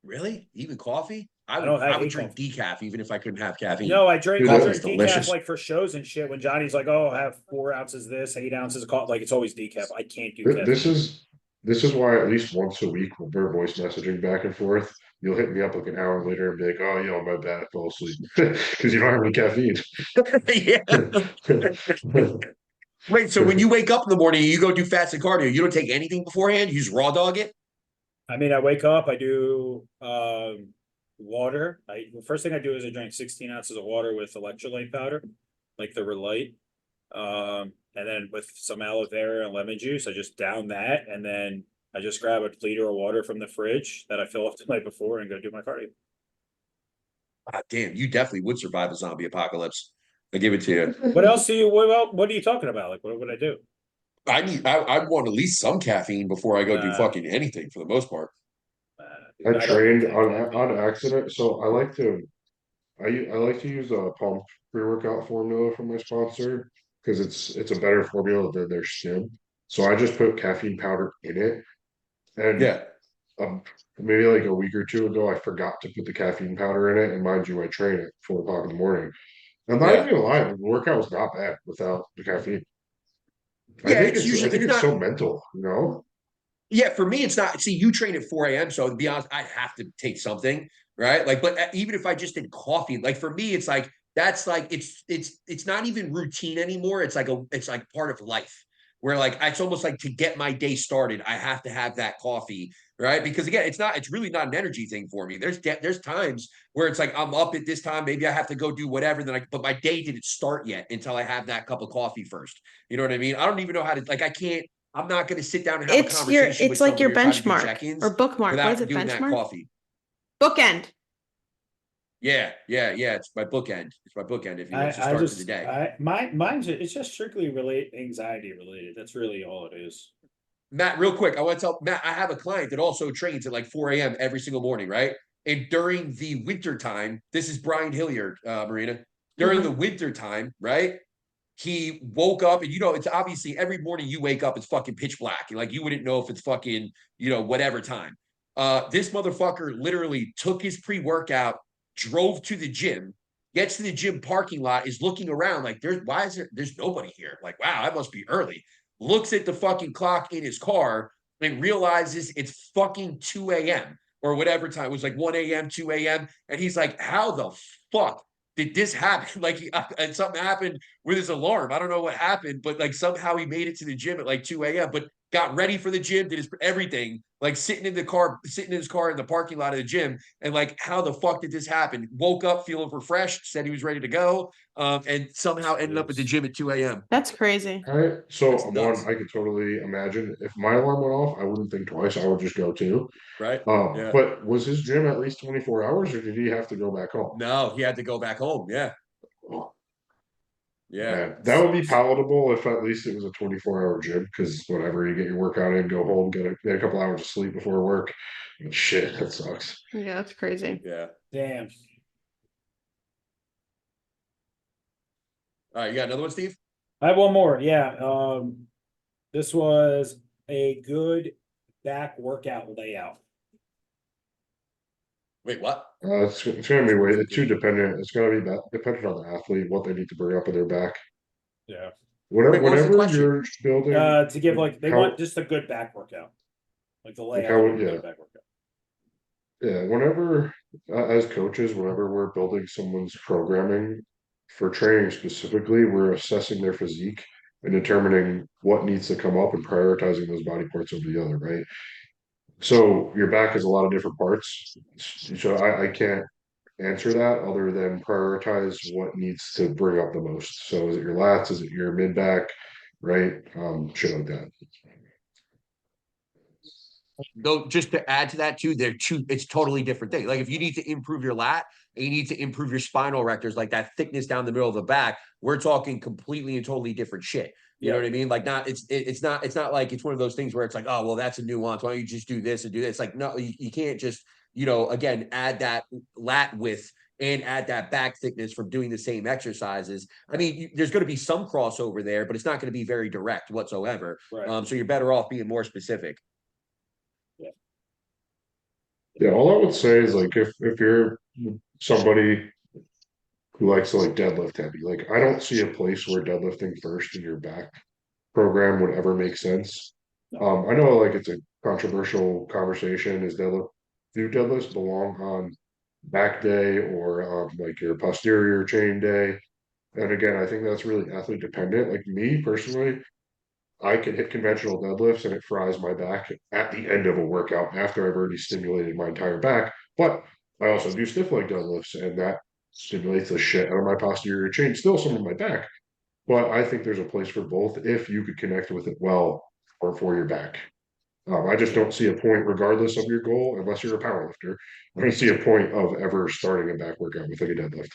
Really? Even coffee? I don't I hate would drink coffee. decaf even if I couldn't have caffeine. No, I drink Dude, I that's drink decaf delicious. like for shows and shit. When Johnny's like, "Oh, have 4 ounces of this, 8 ounces of coffee," like it's always decaf. I can't do caffeine. this is why at least once a week when we're voice messaging back and forth, you'll hit me up like an hour later and be like, "Oh, my bad, I fell asleep," because you don't have any caffeine. Yeah. Wait, so when you wake up in the morning, you go do fasted cardio. You don't take anything beforehand. You just raw dog it. I mean, I wake up, I do water. The first thing I do is I drink 16 ounces of water with electrolyte powder, like the Relite. And then with some aloe vera and lemon juice, I just down that, and then I just grab a liter of water from the fridge that I fill up the night before and go do my cardio. God damn, you definitely would survive a zombie apocalypse. I give it to you. What else do you? What are you talking about? Like, what would I do? I want at least some caffeine before I go do Nah. fucking anything for the most part. Dude, I I don't trained take caffeine. on accident, so I like to use a pump pre-workout formula from my sponsor because it's a better formula than their skim. So I just put caffeine powder in it, and Yeah. maybe like a week or two ago, I forgot to put the caffeine powder in it, and mind you, I train at 4 o'clock in the morning. I'm not Yeah. even gonna lie, the workout was not bad without the caffeine. Yeah, I think it's so mental, you know? Yeah, for me, it's not. See, you train at 4 a.m. So to be honest, I have to take something, right? Like, but even if I just did coffee, like for me, it's like that's like it's not even routine anymore. It's like part of life where like it's almost like to get my day started, I have to have that coffee, right? Because again, it's really not an energy thing for me. There's times where it's like I'm up at this time, maybe I have to go do whatever, but my day didn't start yet until I have that cup of coffee first. You know what I mean? I don't even know how to like I can't I'm not going to sit down and have a conversation with It's like your somebody or try to do benchmark check-ins or bookmark. What is without it? doing that Benchmark? coffee. Bookend. Yeah. It's my bookend. It's my bookend. If you want to I start to the just day. mine's it's just strictly anxiety related. That's really all it is. Matt, real quick, I want to tell Matt, I have a client that also trains at like 4 a.m. every single morning, right? And during the winter time, this is Brian Hilliard, Marina. During the winter time, right? He woke up and it's obviously every morning you wake up, it's fucking pitch black. Like you wouldn't know if it's fucking, whatever time. This motherfucker literally took his pre-workout, drove to the gym, gets to the gym parking lot, is looking around like there's nobody here. Like, wow, I must be early. Looks at the fucking clock in his car and realizes it's fucking 2 a.m. or whatever time. It was like 1 a.m., 2 a.m. And he's like, how the fuck did this happen? Like and something happened with his alarm. I don't know what happened, but like somehow he made it to the gym at like 2 a.m. But got ready for the gym, did his everything, like sitting in his car in the parking lot of the gym. And like, how the fuck did this happen? Woke up feeling refreshed, said he was ready to go, and somehow ended up at the gym at 2 a.m. That's crazy. All right. So It's nuts. I could totally imagine if my alarm went off, I wouldn't think twice. I would just go too. Right? Yeah. But was his gym at least 24 hours or did he have to go back home? No, he had to go back home. Yeah. Yeah. Man, that would be palatable if at least it was a 24-hour gym because whatever, you get your workout in, go home, get a couple hours of sleep before work. But shit, that sucks. Yeah, that's crazy. Yeah. Damn. All right, you got another one, Steve? I have one more. Yeah. This was a good back workout layout. Wait, what? It's gonna be way too dependent. It's gonna be dependent on the athlete, what they need to bring up in their back. Yeah. Wait, what was the Whenever question? you're building, To give like they how- want just a good back workout. Like the layout how- of a yeah. good back workout. Yeah, whenever, as coaches, whenever we're building someone's programming for training specifically, we're assessing their physique and determining what needs to come up and prioritizing those body parts over the other, right? So your back has a lot of different parts. So I can't answer that other than prioritize what needs to bring up the most. So is it your lats? Is it your mid back? Right? Shit like that. Though, just to add to that too, it's totally different thing. Like if you need to improve your lat and you need to improve your spinal erectors, like that thickness down the middle of the back, we're talking completely and totally different shit. You know what I mean? Like it's not like it's one of those things where it's like, oh well, that's a nuance. Why don't you just do this and do this? It's like, no, you can't just, again, add that lat width and add that back thickness from doing the same exercises. I mean, there's going to be some crossover there, but it's not going to be very direct whatsoever. Right. So you're better off being more specific. Yeah, all I would say is like if you're somebody who likes to like deadlift heavy, like I don't see a place where deadlifting first in your back program would ever make sense. I know like it's a controversial conversation. Is deadlift do deadlifts belong on back day or like your posterior chain day? And again, I think that's really athlete dependent. Like me personally, I can hit conventional deadlifts and it fries my back at the end of a workout after I've already stimulated my entire back. But I also do stiff leg deadlifts and that stimulates the shit out of my posterior chain, still some of my back. But I think there's a place for both if you could connect with it well or for your back. I just don't see a point, regardless of your goal, unless you're a powerlifter. I don't see a point of ever starting a back workout with like a deadlift.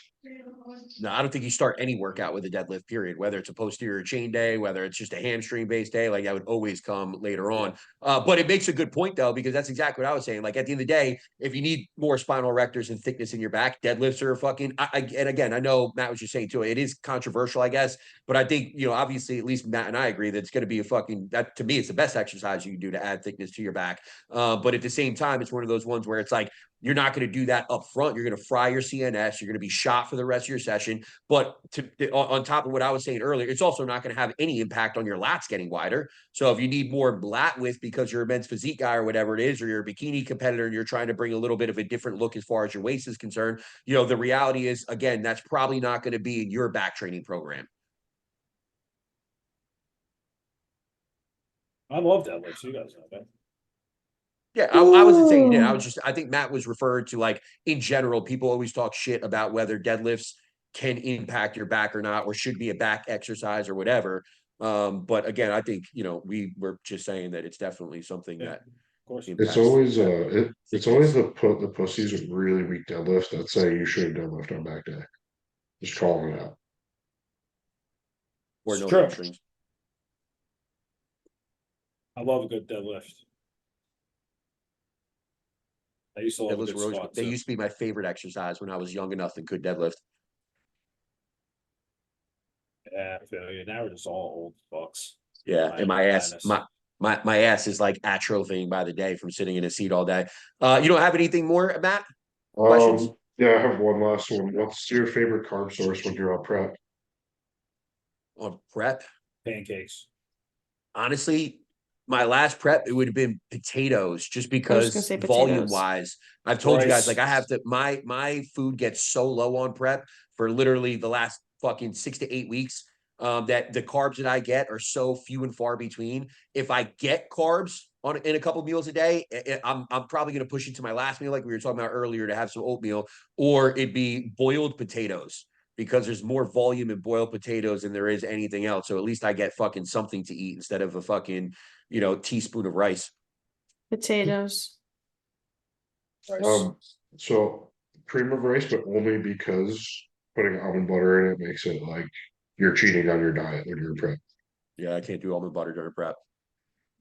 No, I don't think you start any workout with a deadlift, period, whether it's a posterior chain day, whether it's just a hamstring based day, like that would always come later on. But it makes a good point though, because that's exactly what I was saying. Like at the end of the day, if you need more spinal erectors and thickness in your back, deadlifts are fucking, and again, I know Matt was just saying too, it is controversial, I guess, but I think, obviously at least Matt and I agree that it's going to be that to me, it's the best exercise you can do to add thickness to your back. But at the same time, it's one of those ones where it's like, you're not going to do that up front. You're going to fry your CNS. You're going to be shot for the rest of your session. But on top of what I was saying earlier, it's also not going to have any impact on your lats getting wider. So if you need more lat width because you're a men's physique guy or whatever it is, or you're a bikini competitor and you're trying to bring a little bit of a different look as far as your waist is concerned, the reality is, again, that's probably not going to be in your back training program. I love deadlifts. You guys know that. Yeah, I wasn't saying you did. I think Matt was referred to like in general, people always talk shit about whether deadlifts can impact your back or not, or should be a back exercise or whatever. But again, I think, we were just saying that it's definitely something that Of course. It's impacts. always it's always the pussies with really weak deadlifts that say you shouldn't deadlift on back day. Just calling it out. Or It's no true. hamstrings. I love a good deadlift. I used to love a Deadlifts good were always, squat they too. used to be my favorite exercise when I was young enough and could deadlift. Yeah, I feel you. Now we're just all old fucks. Yeah, and my ass, Minus. my ass is like atrophying by the day from sitting in a seat all day. You don't have anything more, Matt? Questions? Yeah, I have one last one. What's your favorite carb source when you're on prep? On prep? Pancakes. Honestly, my last prep, it would have been potatoes, just I was gonna because say volume potatoes. wise, I've told you guys, Rice. like I have to, my food gets so low on prep for literally the last fucking 6 to 8 weeks. That the carbs that I get are so few and far between. If I get carbs in a couple meals a day, I'm probably going to push it to my last meal, like we were talking about earlier, to have some oatmeal, or it'd be boiled potatoes, because there's more volume in boiled potatoes than there is anything else. So at least I get fucking something to eat instead of a fucking, teaspoon of rice. Potatoes. Rice. So cream of rice, but only because putting almond butter in it makes it like you're cheating on your diet when you're prep. Yeah, I can't do almond butter during prep.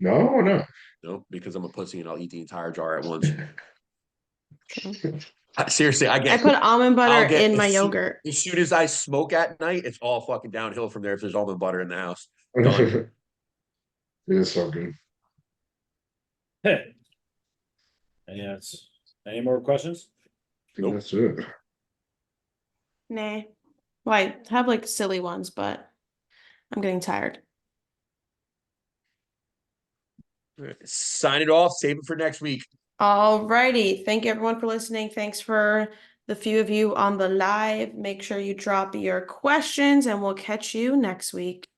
No, no. No, because I'm a pussy and I'll eat the entire jar at once. True. Seriously, I I put almond butter in my as yogurt. soon as I smoke at night, it's all fucking downhill from there if there's almond butter in the house. It is so good. Hey. Any more questions? I think Nope. that's it. Nah. Well, I have like silly ones, but I'm getting tired. Sign it off. Save it for next week. Alrighty, thank you everyone for listening. Thanks for the few of you on the live. Make sure you drop your questions and we'll catch you next week.